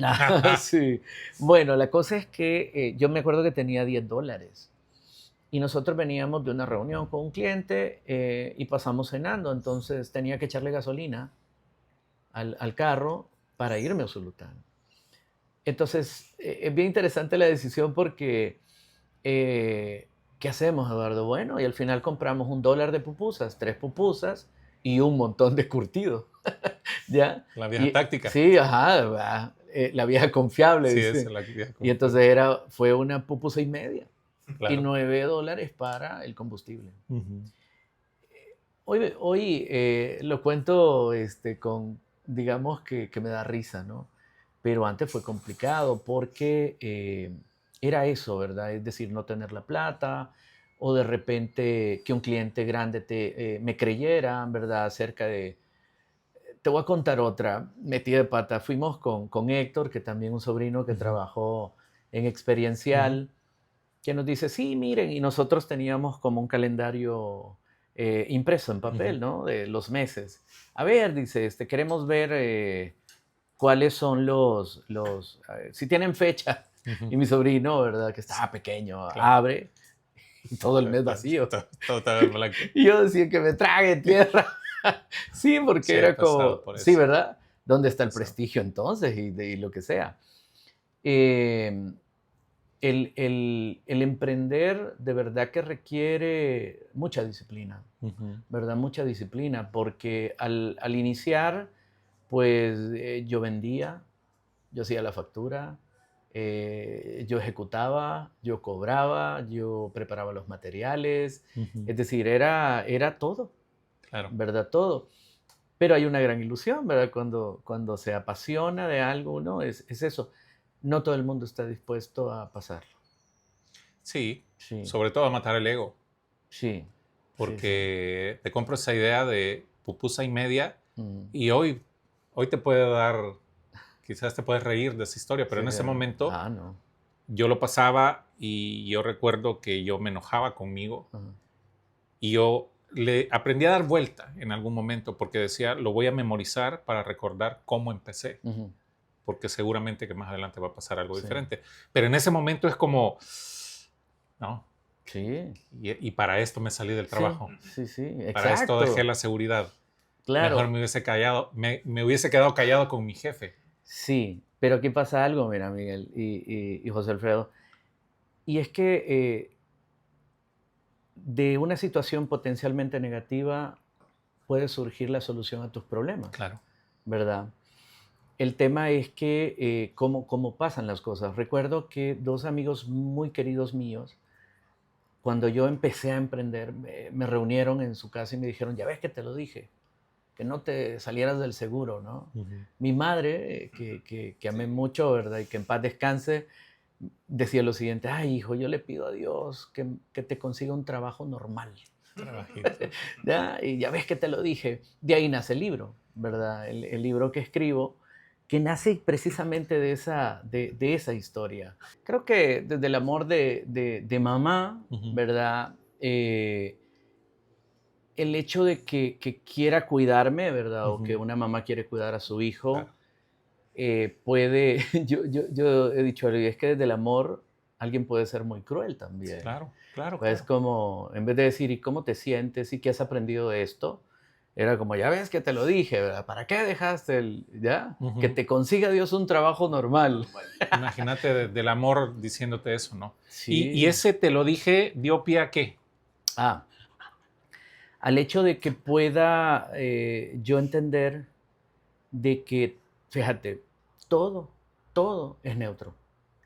Sí. Bueno, la cosa es que yo me acuerdo que tenía $10 y nosotros veníamos de una reunión con un cliente y pasamos cenando, entonces tenía que echarle gasolina al carro para irme a Usulután. Entonces, es bien interesante la decisión porque, ¿qué hacemos, Eduardo? Bueno, y al final compramos $1 de pupusas, 3 pupusas y un montón de curtidos. ¿Ya? La vieja táctica. Sí, ajá, la vieja confiable, Sí, dice. esa es la vieja Y entonces fue una pupusa y media. Claro. Y $9 para el combustible. Uh-huh. Hoy lo cuento digamos que me da risa, ¿no? Pero antes fue complicado porque era eso, ¿verdad? Es decir, no tener la plata o de repente que un cliente grande me creyera, ¿verdad? Acerca de... Te voy a contar otra, metida de pata. Fuimos con Héctor, que también un sobrino que trabajó en Experiencial, que nos dice, sí, miren, y nosotros teníamos como un calendario impreso en papel, ¿no? De los meses. A ver, dice, queremos ver cuáles son si tienen fecha. Y mi sobrino, ¿verdad? Que estaba pequeño, Claro. abre y todo el mes vacío. Todo estaba en blanco. Y yo decía que me trague tierra. Sí, porque Sí, he era pasado como, por sí, eso. ¿verdad? ¿Dónde está el Pasado. prestigio entonces y lo que sea? El emprender de verdad que requiere mucha disciplina, ¿verdad? Mucha disciplina, porque al iniciar, pues yo vendía, yo hacía la factura, yo ejecutaba, yo cobraba, yo preparaba los materiales, es decir, era todo, Claro. ¿verdad? Todo. Pero hay una gran ilusión, ¿verdad? Cuando se apasiona de algo, ¿no? Es eso. No todo el mundo está dispuesto a pasarlo. Sí, Sí, sobre todo a matar el ego. sí. Porque te compro esa idea de pupusa y media Sí. y hoy te puede dar, quizás te puedes reír de esa historia, pero Sí, en ese claro. momento No. yo lo pasaba y yo recuerdo que yo me enojaba conmigo Ajá. y yo le aprendí a dar vuelta en algún momento porque decía, lo voy a memorizar para recordar cómo empecé, Ujú. porque seguramente que más adelante va a pasar algo Sí. diferente. Pero en ese momento es como, no, Sí. y para esto me salí del trabajo. Sí, exacto. Para esto dejé la seguridad. Claro. Mejor me hubiese callado, me hubiese quedado callado con mi jefe. Sí, pero aquí pasa algo, mira, Miguel y José Alfredo, y es que de una situación potencialmente negativa puede surgir la solución a tus problemas, Claro. ¿verdad? El tema es que cómo pasan las cosas. Recuerdo que 2 amigos muy queridos míos, cuando yo empecé a emprender, me reunieron en su casa y me dijeron, ya ves que te lo dije, que no te salieras del seguro, ¿no? Mi madre, que amé mucho, ¿verdad? Y que en paz descanse, decía lo siguiente, ay, hijo, yo le pido a Dios que te consiga un trabajo normal. Trabajito. ¿Ya? Y ya ves que te lo dije. De ahí nace el libro, ¿verdad? El libro que escribo, que nace precisamente de esa historia. Creo que desde el amor de mamá, ¿verdad? El hecho de que quiera cuidarme, ¿verdad? O que una mamá quiere cuidar a su hijo, Claro. puede, yo he dicho, es que desde el amor alguien puede ser muy cruel también. Claro, claro, Pues claro. como, en vez de decir, ¿y cómo te sientes? ¿Y qué has aprendido de esto? Era como, ya ves que te lo dije, ¿verdad? ¿Para qué dejaste ya? Que te consiga Dios un trabajo normal. Imagínate del amor diciéndote eso, ¿no? Sí. Y ese te lo dije, dio pie a qué. Al hecho de que pueda yo entender de que, fíjate, todo es neutro.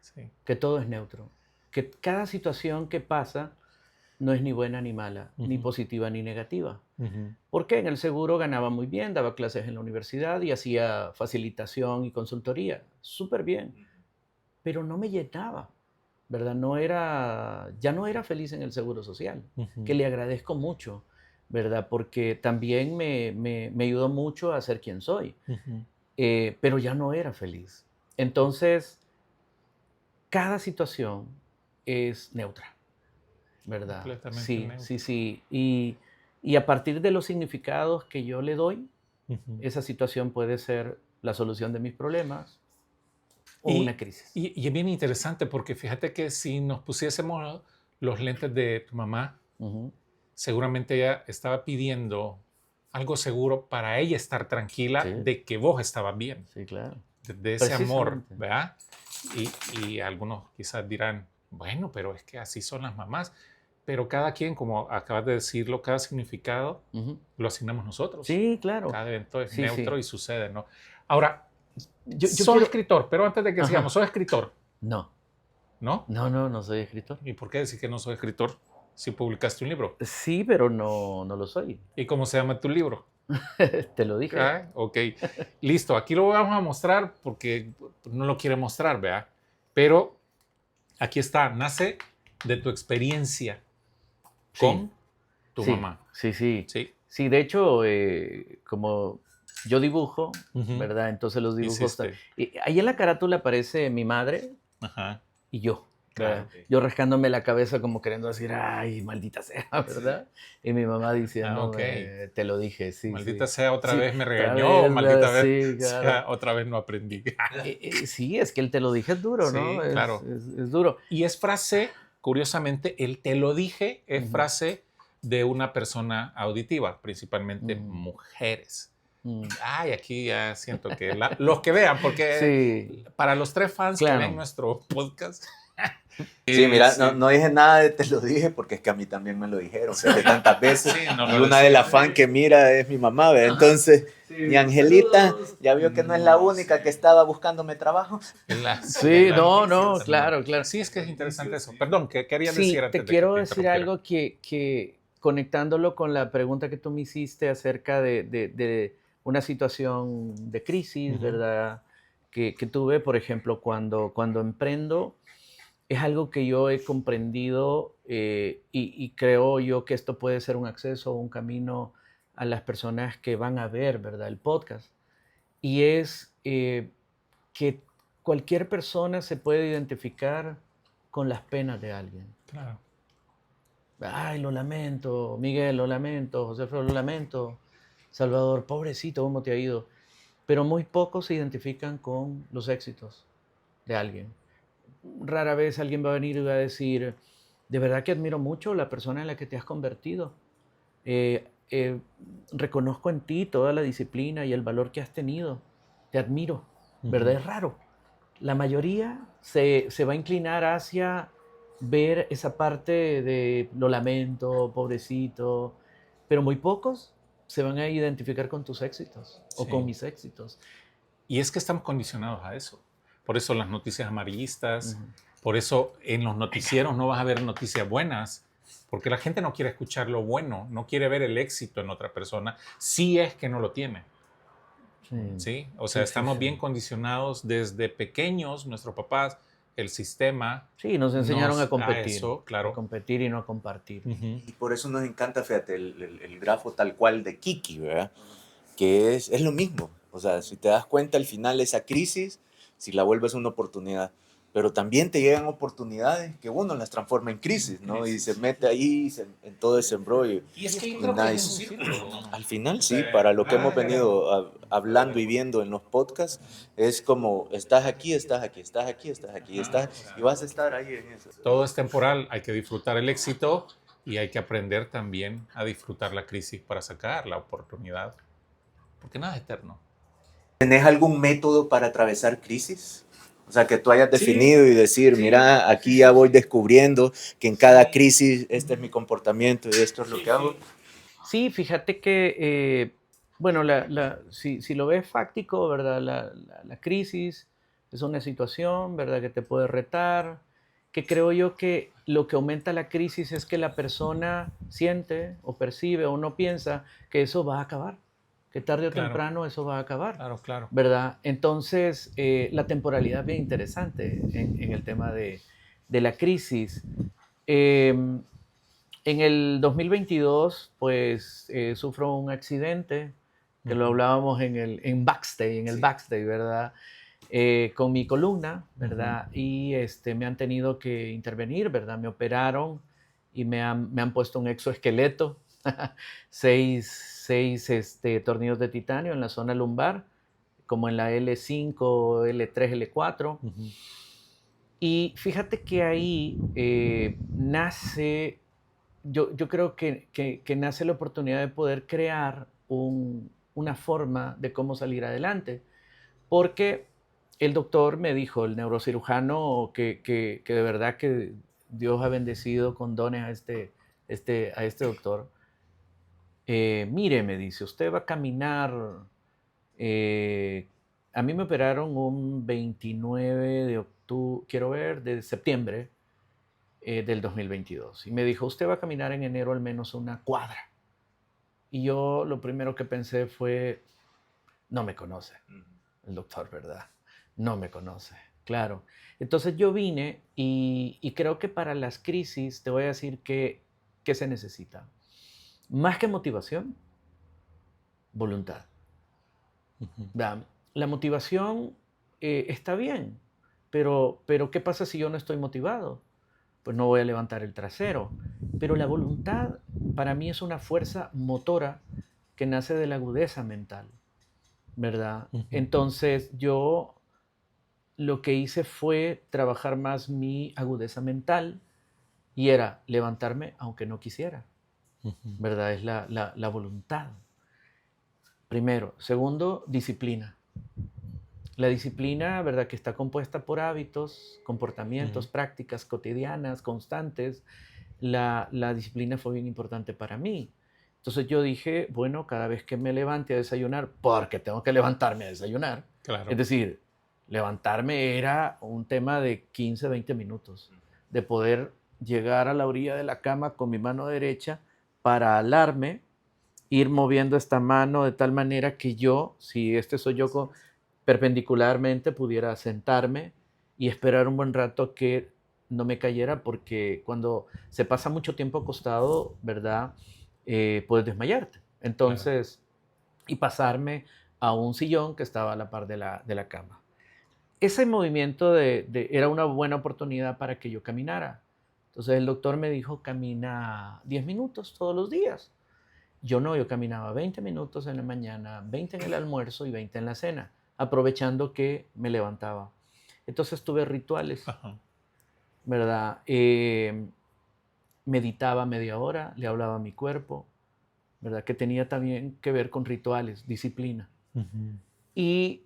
Sí. Que todo es neutro. Que cada situación que pasa no es ni buena ni mala, ni positiva ni negativa. Porque en el seguro ganaba muy bien, daba clases en la universidad y hacía facilitación y consultoría. Súper bien. Pero no me llenaba, ¿verdad? Ya no era feliz en el seguro social, que le agradezco mucho, ¿verdad? Porque también me ayudó mucho a ser quien soy. Pero ya no era feliz. Entonces, cada situación es neutra. ¿verdad? Completamente Sí, neutro. sí, sí. Y a partir de los significados que yo le doy, Ujú. esa situación puede ser la solución de mis problemas o una Y, crisis. y es bien interesante porque fíjate que si nos pusiésemos los lentes de tu mamá, Ujú. seguramente ella estaba pidiendo algo seguro para ella estar tranquila Sí, de que vos estabas bien, sí, claro. de ese amor, Precisamente. ¿verdad? Y algunos quizás dirán, bueno, pero es que así son las mamás. Pero cada quien, como acabas de decirlo, cada significado Ujú. lo asignamos nosotros. Sí, claro. Cada evento es Sí, neutro sí. y sucede, ¿no? Ahora, Yo sos quiero... escritor, pero antes de que sigamos, Ajá. sos escritor, No, ¿no? no, no, no soy escritor. ¿Y por qué decir que no sos escritor si publicaste un libro? Sí, pero no, no lo soy. ¿Y cómo se llama tu libro? Te lo dije. Ah, ok, listo. Aquí lo vamos a mostrar porque no lo quiere mostrar, ¿verdad? Pero aquí está, nace de tu experiencia Sí, con tu sí, mamá, sí, sí. ¿sí? Sí, de hecho, como yo dibujo, Ujú. ¿verdad? Entonces los dibujos... Hiciste, Y ahí en la carátula aparece mi madre ajá, y yo, claro. ¿verdad? Yo rascándome la cabeza como queriendo decir, ay, maldita sea, ¿verdad? Y mi mamá Ah, ok. diciéndome, te lo dije, sí, Maldita sí. sea, otra Sí, vez me otra regañó, o vez, ¿verdad? maldita vez Sí, claro. sea, otra vez no aprendí. Sí, es que el te lo dije es duro, ¿no? Sí, claro. Es duro. Y es frase, curiosamente, el te lo dije es Ujú, frase de una persona auditiva, principalmente ujú, mujeres. mm. Ay, aquí ya siento que los que vean, porque Sí, para los 3 fans que ven claro. nuestro podcast, Sí, mira, no, sí, no dije nada de te lo dije porque es que a mí también me lo dijeron, fíjate, tantas veces. sí, nos Y lo una de decían. las fan que mira es mi mamá, ¿ve? Entonces, mi Sí, Angelita saludos. ya vio que no es la No, única sí. que estaba buscándome trabajo. Sí, Sí, no, claro. no, claro, claro. Sí, es que es interesante eso. Perdón, ¿qué querías decir Sí, te antes de que quiero te decir interrumpiera? algo que conectándolo con la pregunta que tú me hiciste acerca de una situación de crisis, Ujú. ¿verdad? Que tuve, por ejemplo, cuando emprendo, es algo que yo he comprendido y creo yo que esto puede ser un acceso o un camino a las personas que van a ver, ¿verdad? El podcast. Y es que cualquier persona se puede identificar con las penas de alguien. Claro. Ay, lo lamento, Miguel, lo lamento, José Alfredo, lo lamento, Salvador, pobrecito, ¿cómo te ha ido? Pero muy pocos se identifican con los éxitos de alguien. Rara vez alguien va a venir y va a decir, de verdad que admiro mucho la persona en la que te has convertido. Eh, eh, reconozco en ti toda la disciplina y el valor que has tenido. Te admiro, ¿verdad? Ujú. Es raro. La mayoría se va a inclinar hacia ver esa parte de lo lamento, pobrecito, pero muy pocos se van a identificar con tus éxitos o con Sí. mis éxitos. Y es que estamos condicionados a eso. Por eso las noticias amarillistas, Ujú. por eso en los noticieros no vas a ver noticias buenas, porque la gente no quiere escuchar lo bueno, no quiere ver el éxito en otra persona, si es que no lo tiene. Sí, ¿Sí? O sea, sí, sí, estamos sí. bien condicionados desde pequeños, nuestros papás, el sistema Sí, nos enseñaron nos a eso, a claro. competir y no a compartir. Ujú. Y por eso nos encanta, fíjate, el grafo tal cual de Kiki, ¿verdad? Que es lo mismo. O sea, si te das cuenta, al final esa crisis, si la vuelves una oportunidad, pero también te llegan oportunidades que uno las transforma en crisis, ¿no? Y se mete ahí en todo ese embrollo. Y es que yo Y creo que es un nice. círculo, ¿no? Al final, sí, para lo que hemos venido hablando y viendo en los podcasts, es como estás aquí, estás aquí, estás aquí, estás aquí, estás, y vas a estar ahí en eso. Todo es temporal, hay que disfrutar el éxito y hay que aprender también a disfrutar la crisis para sacar la oportunidad, porque nada es eterno. ¿Tenés algún método para atravesar crisis? O sea, que tú hayas Sí, definido y decir, sí, mira, aquí sí, ya sí, voy sí. descubriendo que en cada crisis este es mi comportamiento y esto es lo que hago. Sí, fíjate que, bueno, si lo ves fáctico, ¿verdad? La crisis es una situación, ¿verdad? Que te puede retar, que creo yo que lo que aumenta la crisis es que la persona siente o percibe o no piensa que eso va a acabar, que tarde o Claro, temprano eso va a acabar, claro, claro. ¿verdad? Entonces, la temporalidad es bien interesante en el tema de la crisis. Em, en el 2022, pues sufro un accidente, que lo Ujú, hablábamos en backstage, en el backstage, ¿verdad? Con mi columna, ujú. ¿verdad? Y me han tenido que intervenir, ¿verdad? Me operaron y me han puesto un exoesqueleto, seis tornillos de titanio en la zona lumbar, como en la L5, L3, L4. Ujú. Y fíjate que ahí nace, yo creo que nace la oportunidad de poder crear una forma de cómo salir adelante. Porque el doctor me dijo, el neurocirujano, que de verdad que Dios ha bendecido con dones a este doctor. Mire, me dice, usted va a caminar. eh, a mí me operaron un 29 de octubre, quiero ver, de septiembre del 2022. Y me dijo, usted va a caminar en enero al menos una cuadra. Y yo lo primero que pensé fue, no me conoce el doctor, ¿verdad? No me conoce, claro. Entonces yo vine y creo que para las crisis te voy a decir que se necesita. Más que motivación, voluntad. Ujú. ¿Verdad? La motivación está bien, pero ¿qué pasa si yo no estoy motivado? Pues no voy a levantar el trasero. Pero la voluntad para mí es una fuerza motora que nace de la agudeza mental, ¿verdad? Ujú. Entonces yo lo que hice fue trabajar más mi agudeza mental y era levantarme aunque no quisiera, Ujú. ¿verdad? Es la voluntad. Primero. Segundo, disciplina. La disciplina, ¿verdad? Que está compuesta por hábitos, comportamientos, Ujú. prácticas cotidianas, constantes. La disciplina fue bien importante para mí. Entonces yo dije, bueno, cada vez que me levante a desayunar, porque tengo que levantarme a desayunar, es Claro. decir, levantarme era un tema de 15, 20 minutos, de poder llegar a la orilla de la cama con mi mano derecha para alarme, ir moviendo esta mano de tal manera que yo, si este soy yo perpendicularmente, pudiera sentarme y esperar un buen rato que no me cayera, porque cuando se pasa mucho tiempo acostado, ¿verdad? Puedes desmayarte. Claro. Entonces, y pasarme a un sillón que estaba a la par de la cama. Ese movimiento era una buena oportunidad para que yo caminara. Entonces el doctor me dijo, camina 10 minutos todos los días. Yo no, yo caminaba 20 minutos en la mañana, 20 en el almuerzo y 20 en la cena, aprovechando que me levantaba. Entonces tuve rituales, Ajá. ¿verdad? Meditaba media hora, le hablaba a mi cuerpo, ¿verdad? Que tenía también que ver con rituales, disciplina. Ujú. Y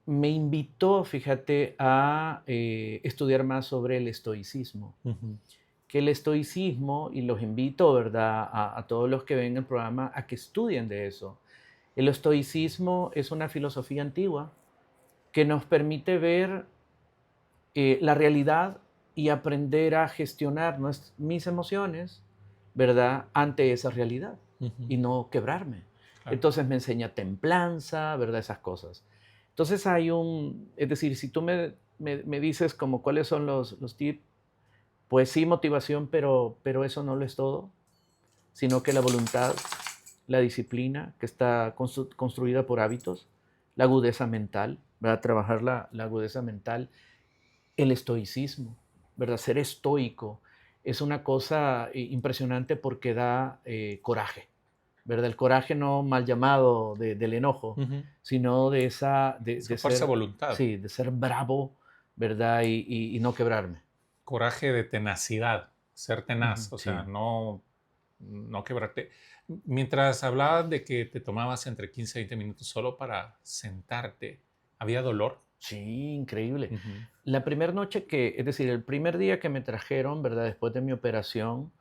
me invitó, fíjate, a estudiar más sobre el estoicismo. Ujú. Que el estoicismo, y los invito, ¿verdad?, a todos los que ven el programa a que estudien de eso. El estoicismo es una filosofía antigua que nos permite ver la realidad y aprender a gestionar mis emociones, ¿verdad?, ante esa realidad Ujú. y no quebrarme. Claro. Entonces me enseña templanza, ¿verdad?, esas cosas. Entonces es decir, si tú me dices como cuáles son los tips, pues sí, motivación, pero eso no lo es todo, sino que la voluntad, la disciplina, que está construida por hábitos, la agudeza mental, ¿verdad? Trabajar la agudeza mental, el estoicismo, ¿verdad? Ser estoico es una cosa impresionante porque da coraje, ¿verdad? El coraje no mal llamado del enojo, Ujú. sino Esa de fuerza de ser, voluntad, sí, de ser bravo, ¿verdad? Y no quebrarme. coraje de tenacidad, ser tenaz, Ujú, o sea, sí. no quebrarte. Mientras hablabas de que te tomabas entre 15 y 20 minutos solo para sentarte, ¿había dolor? Sí, increíble. Ujú. La primera noche es decir, el primer día que me trajeron, ¿verdad? Después de mi operación,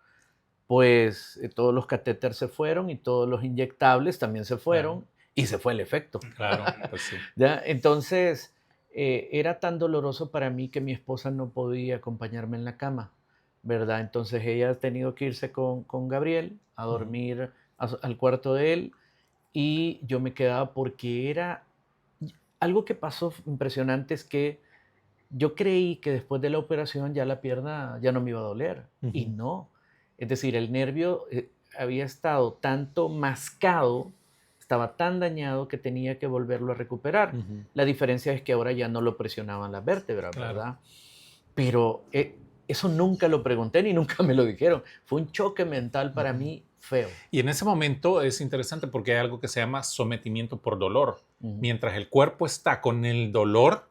pues todos los catéteres se fueron y todos los inyectables también se Claro, fueron y se fue el efecto. claro, pues sí. ¿Ya? Entonces, era tan doloroso para mí que mi esposa no podía acompañarme en la cama, ¿verdad? Entonces ella ha tenido que irse con Gabriel a Ujú. dormir al cuarto de él y yo me quedaba porque era algo que pasó impresionante es que yo creí que después de la operación ya la pierna ya no me iba a doler y Ujú. no. Es decir, el nervio había estado tanto mascado, estaba tan dañado que tenía que volverlo a recuperar. Ujú. La diferencia es que ahora ya no lo presionaban las vértebras, Claro. ¿verdad? Pero eso nunca lo pregunté ni nunca me lo dijeron. Fue un choque mental para mí feo. Y en ese momento es interesante porque hay algo que se llama sometimiento por dolor. Mientras el cuerpo está con el dolor,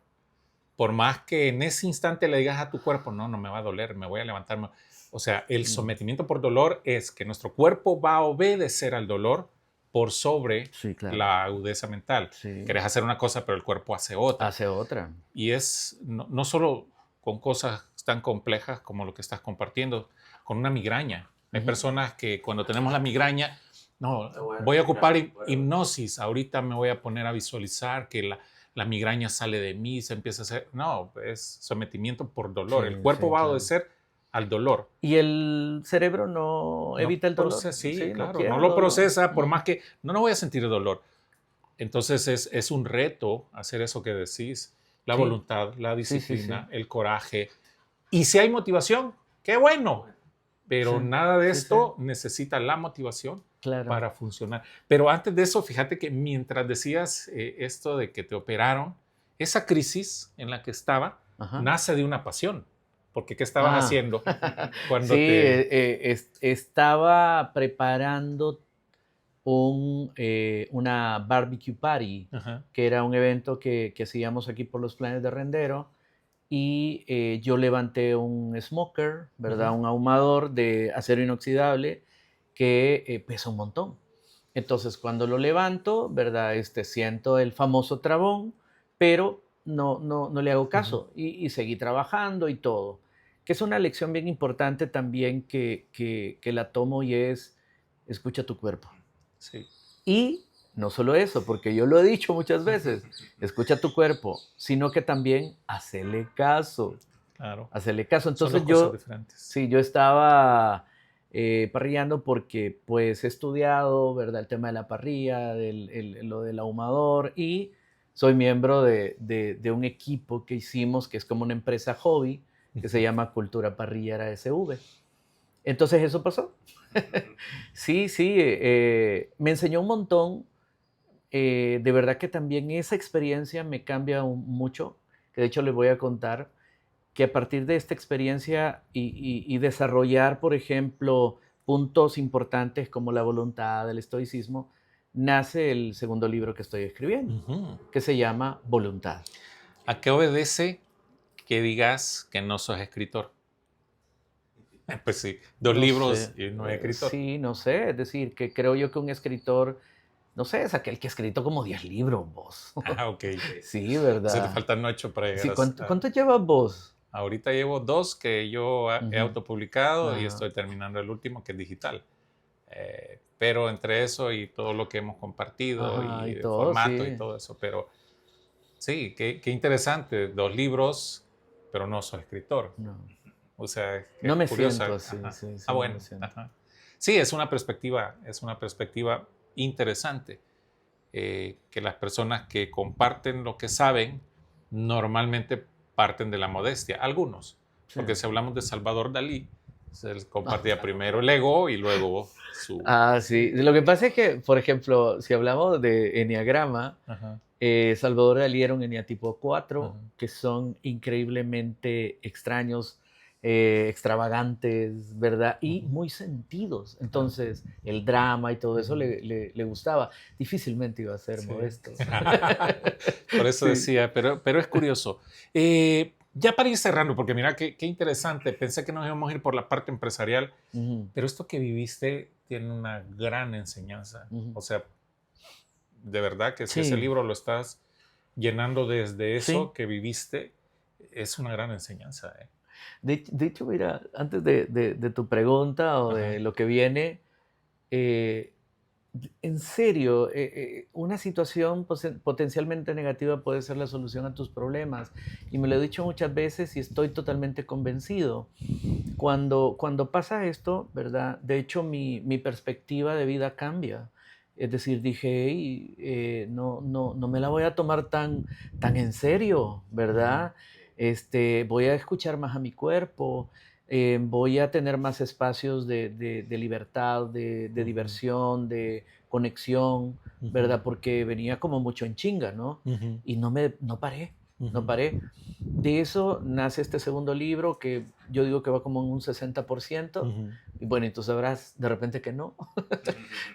por más que en ese instante le digas a tu cuerpo, no me va a doler, me voy a levantar. O sea, el sometimiento por dolor es que nuestro cuerpo va a obedecer al dolor por sobre Sí, claro. la agudeza mental. Sí. Querés hacer una cosa, pero el cuerpo hace otra. Hace otra. Y es no solo con cosas tan complejas como lo que estás compartiendo, con una migraña. Hay personas que cuando tenemos la migraña, no, voy a ocupar hipnosis, ahorita me voy a poner a visualizar que la migraña sale de mí, se empieza a hacer... No, es sometimiento por dolor. Sí, el cuerpo sí, va a claro. obedecer al dolor. ¿Y el cerebro no evita el dolor? Sí, claro, quiere no el lo dolor. procesa, por más que no voy a sentir dolor. Entonces es un reto hacer eso que decís, la Sí. voluntad, la disciplina, Sí. el coraje. Y si hay motivación, qué bueno. Pero Sí, nada de sí, esto necesita la motivación Claro. para funcionar. Pero antes de eso, fíjate que mientras decías esto de que te operaron, esa crisis en la que estaba Ajá. nace de una pasión. Porque ¿qué estabas haciendo cuando Sí, te... estaba preparando una barbecue party, Ajá. que era un evento que hacíamos aquí por los Planes de Rendero, y yo levanté un smoker, ¿verdad? Un ahumador de acero inoxidable que pesa un montón. Entonces, cuando lo levanto, ¿verdad? Siento el famoso trabón, pero no le hago caso y seguí trabajando y todo. Que es una lección bien importante también que la tomo y es, escucha tu cuerpo. Sí. Y no solo eso, porque yo lo he dicho muchas veces, escucha tu cuerpo, sino que también hacele caso. Claro. Hacele caso. Son Entonces dos cosas diferentes. sí, yo estaba parrillando porque pues he estudiado, ¿verdad? El tema de la parrilla, lo del ahumador, y soy miembro de un equipo que hicimos que es como una empresa hobby que se llama Cultura Parrillera SV. Entonces eso pasó. Sí, me enseñó un montón. De verdad que también esa experiencia me cambia mucho, que de hecho les voy a contar que a partir de esta experiencia y desarrollar, por ejemplo, puntos importantes como la voluntad, el estoicismo, nace el segundo libro que estoy escribiendo, que se llama Voluntad. ¿A qué obedece que digas que no sos escritor? Pues sí, dos libros y no es escritor. Sí, no sé, es decir, que creo yo que un escritor, no sé, es aquel que ha escrito como 10 libros, vos. Ok. Sí, O sea, te ¿verdad? faltan 8 para llegar Sí, a... ¿cuánto llevas vos? Ahorita llevo 2 que yo he autopublicado y Ajá. estoy terminando el último que es digital. Pero entre eso y todo lo que hemos compartido Ajá, y y de todo, formato sí. y todo eso. Pero sí, qué interesante. 2 libros, pero no sos escritor. No. O sea, No me curiosa. siento así, Ajá. sí, Ah, no bueno. me siento. Ajá. Sí, es una perspectiva interesante. Que las personas que comparten lo que saben normalmente parten de la modestia. Algunos. Sí. Porque si hablamos de Salvador Dalí, él compartía primero el ego y luego su... Sí. Lo que pasa es que, por ejemplo, si hablamos de enneagrama, Ajá. Salvador Dalí era un eneatipo 4, Ajá. que son increíblemente extraños, extravagantes, ¿verdad? Y muy sentidos. Entonces, el drama y todo eso le gustaba. Difícilmente iba a ser modesto. Por eso Sí. decía, pero es curioso. Ya para ir cerrando, porque mira qué interesante, pensé que nos íbamos a ir por la parte empresarial, pero esto que viviste tiene una gran enseñanza. O sea, de verdad que si ese libro lo estás llenando desde eso que viviste, es una gran enseñanza. De hecho, mira, antes de tu pregunta o de lo que viene, en serio, una situación potencialmente negativa puede ser la solución a tus problemas. Y me lo he dicho muchas veces y estoy totalmente convencido. Cuando pasa esto, ¿verdad? De hecho, mi perspectiva de vida cambia. Es decir, dije, hey, no me la voy a tomar tan en serio, ¿verdad? Voy a escuchar más a mi cuerpo, voy a tener más espacios de libertad, de diversión, de conexión, ¿verdad? Porque venía como mucho en chinga, ¿no? Y no paré. no paré. De eso nace este segundo libro que yo digo que va como en un 60%. Y bueno, y tú sabrás de repente que no.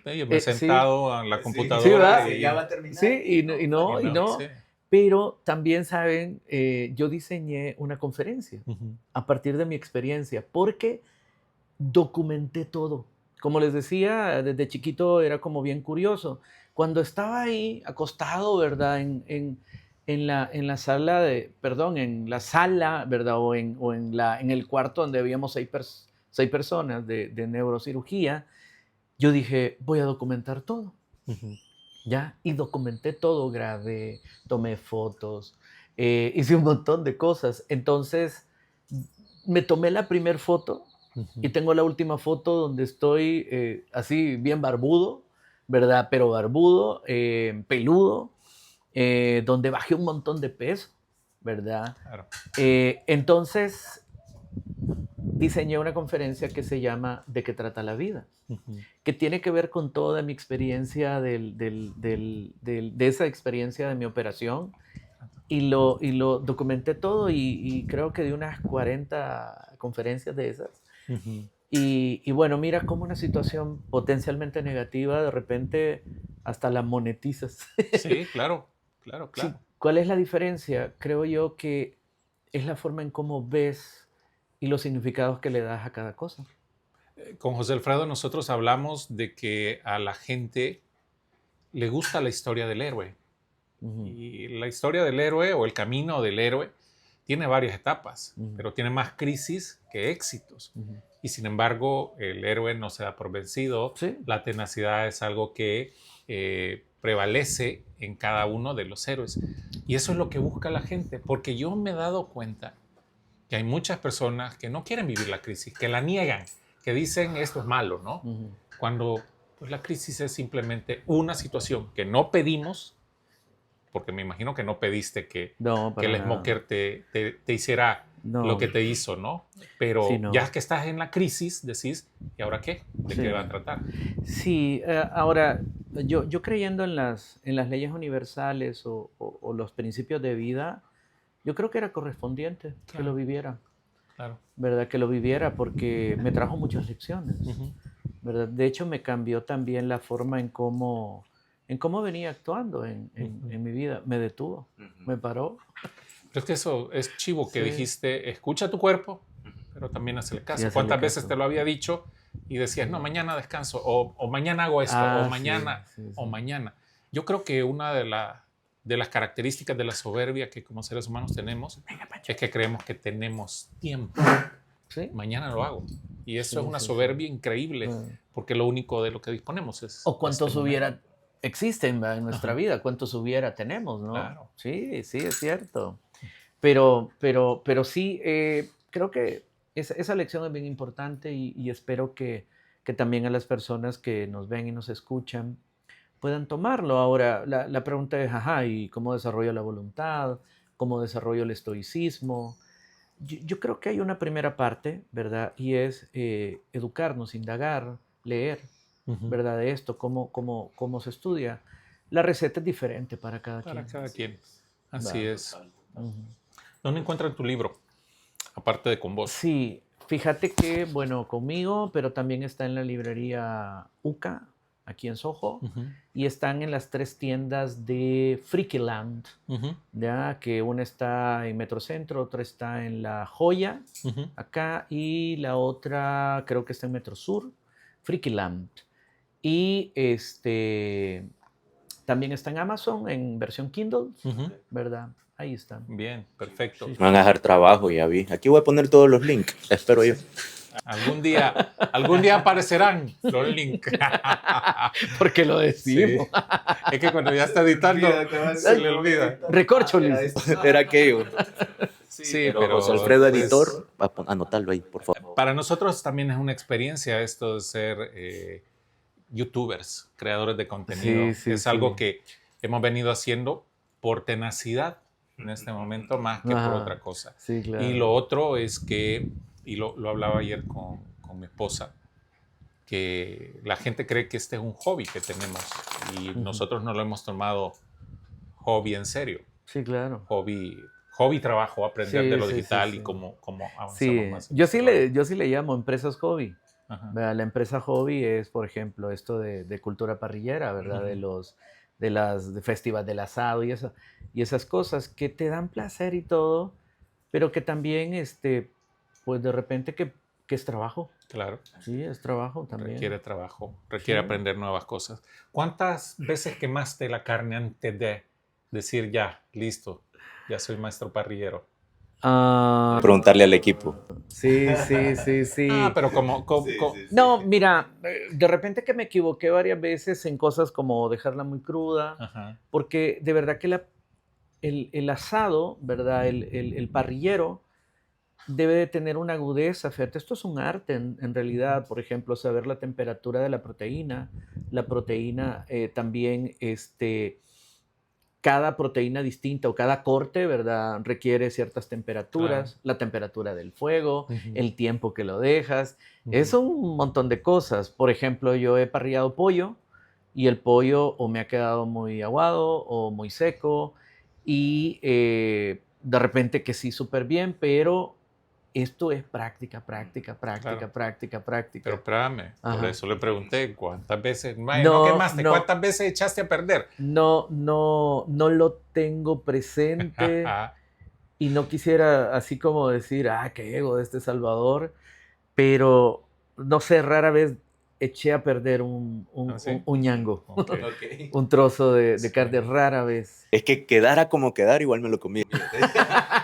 Yo me he Sí. sentado a la Sí, computadora ¿verdad? y ya va a terminar. Sí, y no. sí. Pero también, saben, yo diseñé una conferencia Ujú. a partir de mi experiencia, porque documenté todo. Como les decía, desde chiquito era como bien curioso. Cuando estaba ahí acostado, ¿verdad? En la sala en la sala, ¿verdad? En el cuarto donde habíamos seis personas de neurocirugía, yo dije, voy a documentar todo. Ujú. ¿Ya? Y documenté todo, grabé, tomé fotos, hice un montón de cosas. Entonces, me tomé la primera foto y Ujú. tengo la última foto donde estoy así bien barbudo, ¿verdad? Pero barbudo, peludo, donde bajé un montón de peso, ¿verdad? Claro. Entonces, diseñé una conferencia que se llama ¿De qué trata la vida? Ujú. Que tiene que ver con toda mi experiencia de esa experiencia de mi operación, y lo documenté todo, y creo que di unas 40 conferencias de esas. Ujú. Y bueno, mira cómo una situación potencialmente negativa de repente hasta la monetizas. Sí, claro, claro, Sí, claro. ¿cuál es la diferencia? Creo yo que es la forma en cómo ves y los significados que le das a cada cosa. Con José Alfredo nosotros hablamos de que a la gente le gusta la historia del héroe. Ujú, Y la historia del héroe o el camino del héroe tiene varias etapas, ujú, pero tiene más crisis que éxitos. ujú. Y sin embargo, el héroe no se da por vencido. Sí. La tenacidad es algo que prevalece en cada uno de los héroes. Y eso es lo que busca la gente, porque yo me he dado cuenta que hay muchas personas que no quieren vivir la crisis, que la niegan, que dicen esto es malo, ¿no? Ujú. Cuando pues, la crisis es simplemente una situación que no pedimos, porque me imagino que no pediste No, que para el nada. smoker te hiciera lo No, que te hizo, ¿no? sí, Pero no. ya que estás en la crisis, decís, ¿y ahora qué? ¿De qué Sí. va a tratar? Sí, ahora, yo creyendo en las leyes universales o los principios de vida, yo creo que era correspondiente que lo Claro, viviera, claro. ¿verdad? Que lo viviera porque me trajo muchas lecciones, Ujú. ¿verdad? De hecho, me cambió también la forma en cómo venía actuando Ujú. en mi vida. Me detuvo, me paró. Pero es que eso es chivo que Sí, dijiste, escucha tu cuerpo, pero también hazle sí, caso. hacerle ¿Cuántas veces caso. te lo había dicho y decías, no, mañana descanso, o mañana hago esto, Ah, sí, sí, o sí. mañana? Yo creo que una de las características de la soberbia que como seres humanos tenemos es que creemos que tenemos tiempo. Sí, Mañana lo hago. Y eso es sí, una sí, sí. soberbia increíble, Ah. porque lo único de lo que disponemos es O este cuántos momento. hubiera existen, ¿va? En nuestra Ajá, vida, cuántos hubiera tenemos, ¿no? claro. Sí, sí, es cierto. Pero sí, creo que esa lección es bien importante, y espero que también a las personas que nos ven y nos escuchan puedan tomarlo. Ahora, la pregunta es, ajá, ¿y cómo desarrollo la voluntad? ¿Cómo desarrollo el estoicismo? Yo creo que hay una primera parte, ¿verdad? Y es educarnos, indagar, leer, Ujú. ¿verdad? De esto, cómo se estudia. La receta es diferente para cada Para quien. cada quien. Va. Así es. Ujú. ¿Dónde encuentran tu libro? Aparte de con vos. Sí, fíjate que, bueno, conmigo, pero también está en la librería UCA, aquí en Soho, Ujú, y están en las 3 tiendas de Freakyland, ujú, ¿ya? Que una está en Metrocentro, otra está en La Joya, ujú. acá, y la otra creo que está en Metro Sur, Freakyland. Y también está en Amazon en versión Kindle, Ujú. ¿verdad? Ahí están. Bien, perfecto. Sí, Me van a dejar trabajo, ya vi. Aquí voy a poner todos los links, espero yo. Algún día aparecerán los links. porque lo Sí. decimos. Es que cuando ya está editando, se le olvida. Recorcholis. Era aquello. Sí, Pero José Alfredo, editor, anotarlo ahí, por favor. para nosotros también es una experiencia esto de ser youtubers, creadores de contenido. Sí, sí, Es algo sí. que hemos venido haciendo por tenacidad en este momento más que por Ajá. otra cosa. Sí, claro. Y lo otro es que, y lo hablaba ayer con mi esposa, que la gente cree que este es un hobby que tenemos y nosotros no lo hemos tomado hobby en serio. Sí, claro. Hobby hobby trabajo, aprender de lo Sí, sí, digital sí. y cómo avanzamos Sí, más en yo este sí rollo. yo sí le llamo empresas hobby. Ajá. ¿Verdad? La empresa hobby es, por ejemplo, esto de cultura parrillera, ¿verdad? Ujú. De festival del asado y esas cosas que te dan placer y todo, pero que también, pues de repente que es trabajo. Claro, Sí, es trabajo también. requiere trabajo, requiere Sí. aprender nuevas cosas. ¿Cuántas veces quemaste la carne antes de decir ya, listo, ya soy maestro parrillero? Ah, Preguntarle al equipo. sí, sí, sí, Ah, sí. pero No, mira, de repente que me equivoqué varias veces en cosas como dejarla muy cruda, Ajá, porque de verdad que el asado, ¿verdad? El parrillero debe de tener una agudeza, fíjate, esto es un arte en realidad, por ejemplo, saber la temperatura de la proteína también, cada proteína distinta o cada corte, ¿verdad? Requiere ciertas claro. temperaturas, la temperatura del fuego, Ujú, el tiempo que lo dejas, es ujú. un montón de cosas. Por ejemplo, yo he parrillado pollo y el pollo o me ha quedado muy aguado o muy seco y de repente que sí súper bien, pero esto es práctica, práctica, Claro, práctica, práctica, pero práctica. espérame, por Ajá. eso le pregunté cuántas veces, vaya, no No, quemaste, no, ¿cuántas veces echaste a perder? no lo tengo presente y no quisiera así como decir, qué ego de este Salvador, pero no sé, rara vez eché a perder ¿Ah, sí? un ñango, Ok, un trozo de sí. carne, rara vez. Es que quedara como quedar, igual me lo comí.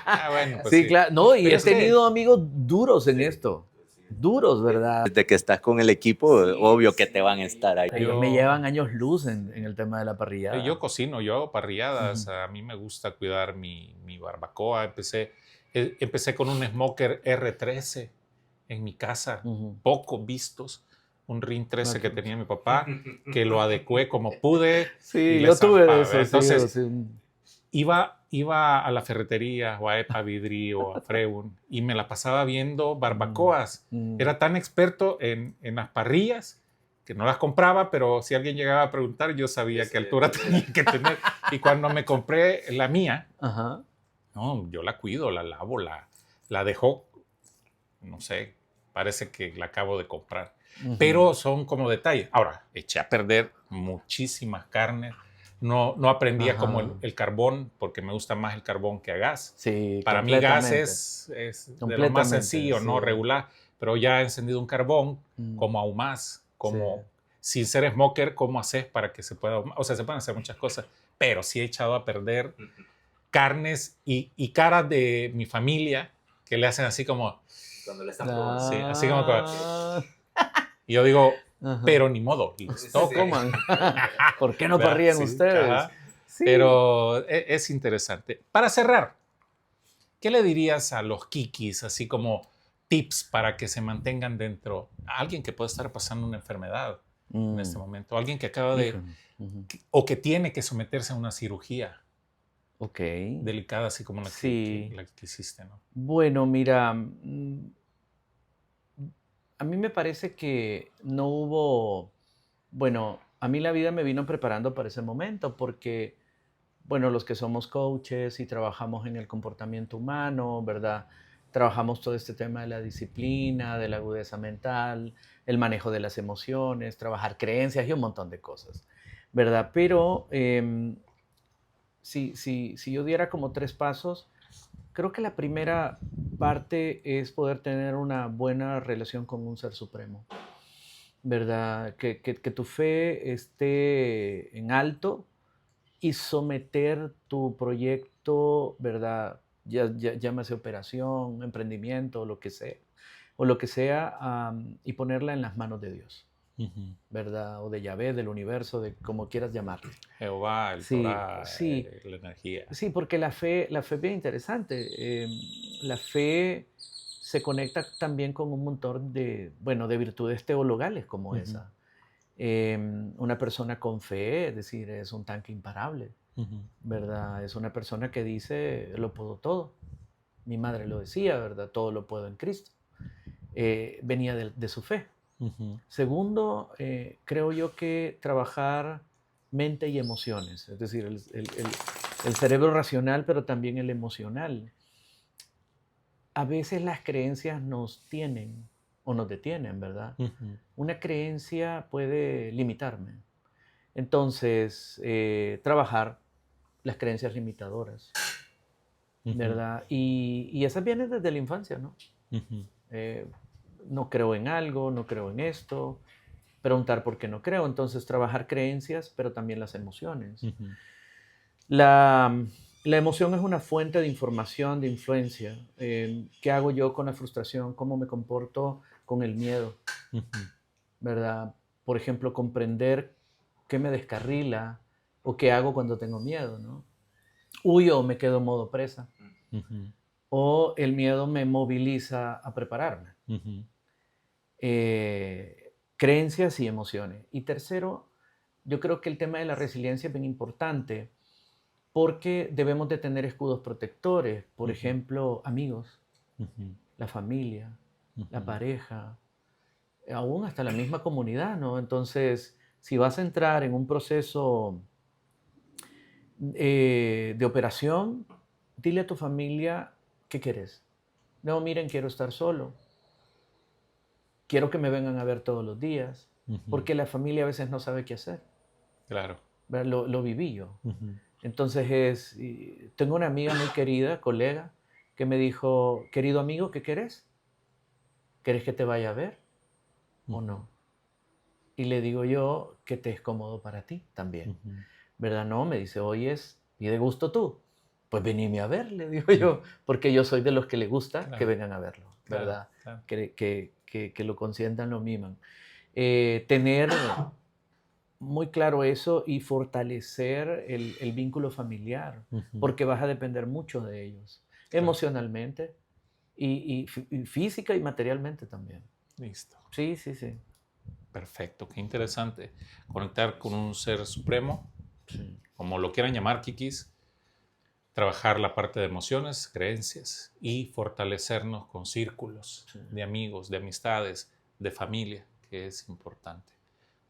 Ah, bueno, pues Sí, sí. claro, no, y Pero he es que, tenido amigos duros en esto, duros, ¿verdad? Desde que estás con el equipo, obvio que te van a estar ahí. Ellos me llevan yo, años luz en el tema de la yo parrillada. cocino, yo hago parrilladas, Ujú, a mí me gusta cuidar mi barbacoa. Empecé con un smoker R13 en mi casa, ujú. poco vistos, un RIN 13 Ok. que tenía mi papá, que lo adecué como pude y Sí, le yo tuve de zampaba, ¿verdad? eso, sí, Entonces, sí. iba a la ferretería o a Epa Vidri o a Freun y me la pasaba viendo Mm, barbacoas. mm. Era tan experto en las parrillas que no las compraba, pero si alguien llegaba a preguntar, yo sabía qué altura tenía que tener. Y cuando me compré la mía, Ajá. no, yo la cuido, la lavo, la dejo, no sé, parece que la acabo de comprar. Ujú. Pero son como detalles. Ahora, eché a perder muchísimas carnes. No aprendía como Ajá. el carbón, porque me gusta más el carbón que a gas. Sí, Para mí gas completamente. es de lo más Completamente, sencillo, sí. no regular, pero ya he encendido un carbón, Mm, como ahumás, sí. como sin ser smoker, ¿cómo haces para que se pueda ahumar? O sea, se pueden hacer muchas cosas, pero sí he echado a perder carnes y caras de mi familia que le hacen así como, Cuando le están probando. sí, así como que, Ah, y yo digo, ajá. pero ni modo, les No toca. coman. ¿Por qué no ¿Verdad? parrían Sí, ustedes? ajá. Sí. Pero es interesante. Para cerrar, ¿qué le dirías a los kikis, así como tips para que se mantengan dentro? A alguien que puede estar pasando una enfermedad en este Mm, momento, alguien que acaba de, híjole. Ujú. o que tiene que someterse a una cirugía Ok. delicada, así como Sí. la que hiciste, ¿no? Bueno, mira, a mí me parece que no hubo, bueno, a mí la vida me vino preparando para ese momento porque, bueno, los que somos coaches y trabajamos en el comportamiento humano, ¿verdad? Trabajamos todo este tema de la disciplina, de la agudeza mental, el manejo de las emociones, trabajar creencias y un montón de cosas, ¿verdad? Pero si yo diera como tres pasos, creo que la primera parte es poder tener una buena relación con un ser supremo, ¿verdad? Que tu fe esté en alto y someter tu proyecto, ¿verdad? Llámase operación, emprendimiento, o lo que sea, y ponerla en las manos de Dios, Ujú. ¿verdad? O de Yahvé, del universo, de como quieras llamarle. Jehová, el Sí, Torah, sí, la energía. sí, porque la fe es bien interesante. La fe se conecta también con un montón de, bueno, de virtudes teologales como Ujú, esa. Una persona con fe, es decir, es un tanque imparable, ujú, ¿verdad? Es una persona que dice, lo puedo todo. Mi madre lo decía, ¿verdad? Todo lo puedo en Cristo. Venía de su fe. ujú. Segundo, creo yo que trabajar mente y emociones, es decir, el cerebro racional, pero también el emocional. A veces las creencias nos tienen o nos detienen, ¿verdad? Una creencia puede limitarme. Entonces, trabajar las creencias limitadoras, ¿verdad? Y esas vienen desde la infancia, ¿no? No creo en algo, no creo en esto, preguntar por qué no creo. Entonces, trabajar creencias, pero también las emociones. La emoción es una fuente de información, de influencia. ¿Qué hago yo con la frustración? ¿Cómo me comporto con el miedo? ¿Verdad? Por ejemplo, comprender qué me descarrila o qué hago cuando tengo miedo, ¿no? Huyo o me quedo en modo presa. O el miedo me moviliza a prepararme. Creencias y emociones. Y tercero, yo creo que el tema de la resiliencia es bien importante porque debemos de tener escudos protectores, por ejemplo, amigos, la familia, la pareja, aún hasta la misma comunidad, ¿no? Entonces, si vas a entrar en un proceso de operación, dile a tu familia qué quieres. No, miren, quiero estar solo. Quiero que me vengan a ver todos los días, porque la familia a veces no sabe qué hacer. Claro. Lo viví yo. Entonces tengo una amiga muy querida, colega, que me dijo, querido amigo, ¿qué querés? ¿Querés que te vaya a ver o no? Y le digo yo que te es cómodo para ti también. ¿Verdad? No, me dice, oyes, ¿y de gusto tú? Pues venime a ver, le digo yo, porque yo soy de los que le gusta que vengan a verlo, ¿verdad? Claro. Que lo consientan, lo miman. Tener muy claro eso y fortalecer el vínculo familiar, porque vas a depender mucho de ellos, emocionalmente y física y materialmente también. Listo. Sí, sí, sí. Perfecto, qué interesante. Conectar con un ser supremo, como lo quieran llamar, Kikis, trabajar la parte de emociones, creencias y fortalecernos con círculos de amigos, de amistades, de familia, que es importante.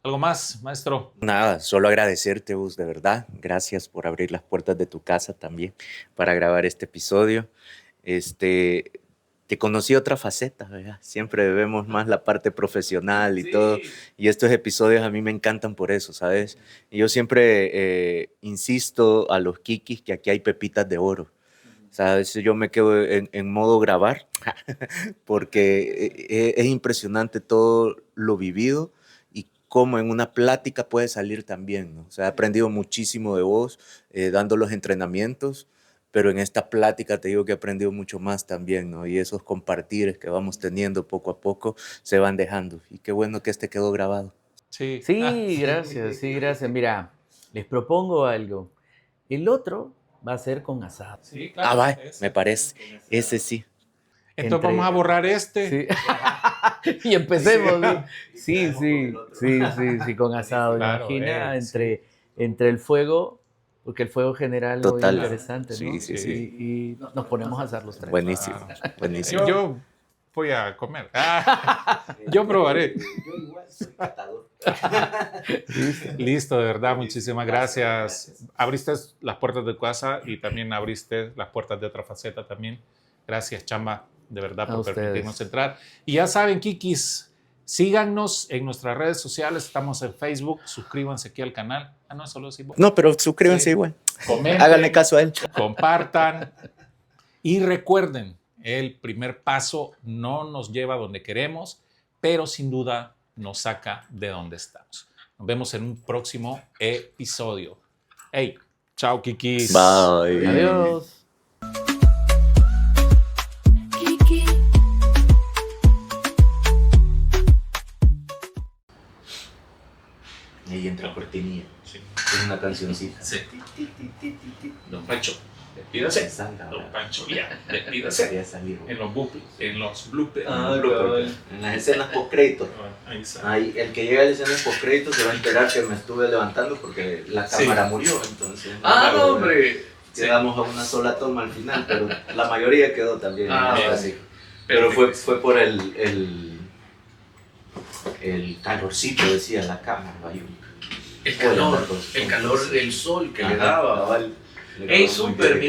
¿Algo más, maestro? Nada, solo agradecerte, Gus, de verdad. Gracias por abrir las puertas de tu casa también para grabar este episodio. Te conocí otra faceta, ¿verdad? Siempre vemos más la parte profesional y todo. Y estos episodios a mí me encantan por eso, ¿sabes? Y yo siempre insisto a los kikis que aquí hay pepitas de oro. ¿Sabes? Yo me quedo en modo grabar porque es impresionante todo lo vivido y cómo en una plática puede salir también, ¿no? O sea, he aprendido muchísimo de vos dando los entrenamientos, pero en esta plática te digo que he aprendido mucho más también, ¿no? Y esos compartires que vamos teniendo poco a poco se van dejando. Y qué bueno que este quedó grabado. Sí. Sí, gracias, sí, gracias. Mira, les propongo algo. El otro va a ser con asado. Sí, Ah, va, ese. me parece. Ese sí. Entonces vamos a borrar este. Sí. Y empecemos. Sí, sí, con asado. Claro, Imagina entre el fuego, porque el fuego genera algo Total. interesante, ¿no? Sí, sí, sí. Y nos ponemos a hacer los tres. Buenísimo, buenísimo. Yo voy a comer. Yo probaré. Yo igual soy catador. Listo, de verdad, muchísimas gracias. Abriste las puertas de tu casa y también abriste las puertas de otra faceta también. Gracias, Chamba, de verdad, por permitirnos entrar. Y ya saben, Kikis, síganos en nuestras redes sociales. Estamos en Facebook. Suscríbanse aquí al canal. No es solo así. No, pero suscríbanse igual. Comenten, Háganle caso a él. compartan. Y recuerden, el primer paso no nos lleva a donde queremos, pero sin duda nos saca de donde estamos. Nos vemos en un próximo episodio. Hey, chao, Kikis. Bye. Adiós. Ahí entra cortinilla. Sí. Es una cancioncita. Sí. Don Pancho, despídase. Don Pancho, ya, despídase. Quería salir. En los bloopers. En En las escenas post-créditos. Ahí está. Ahí, el que llega a las escenas post-créditos se va a enterar que me estuve levantando porque la cámara murió, entonces. No, hombre. Quedamos a una sola toma al final, pero la mayoría quedó también. Bien. Pero fue por el calorcito, decía la cámara. El calor del sol que le daba. Cabal. Hey, súper, mira.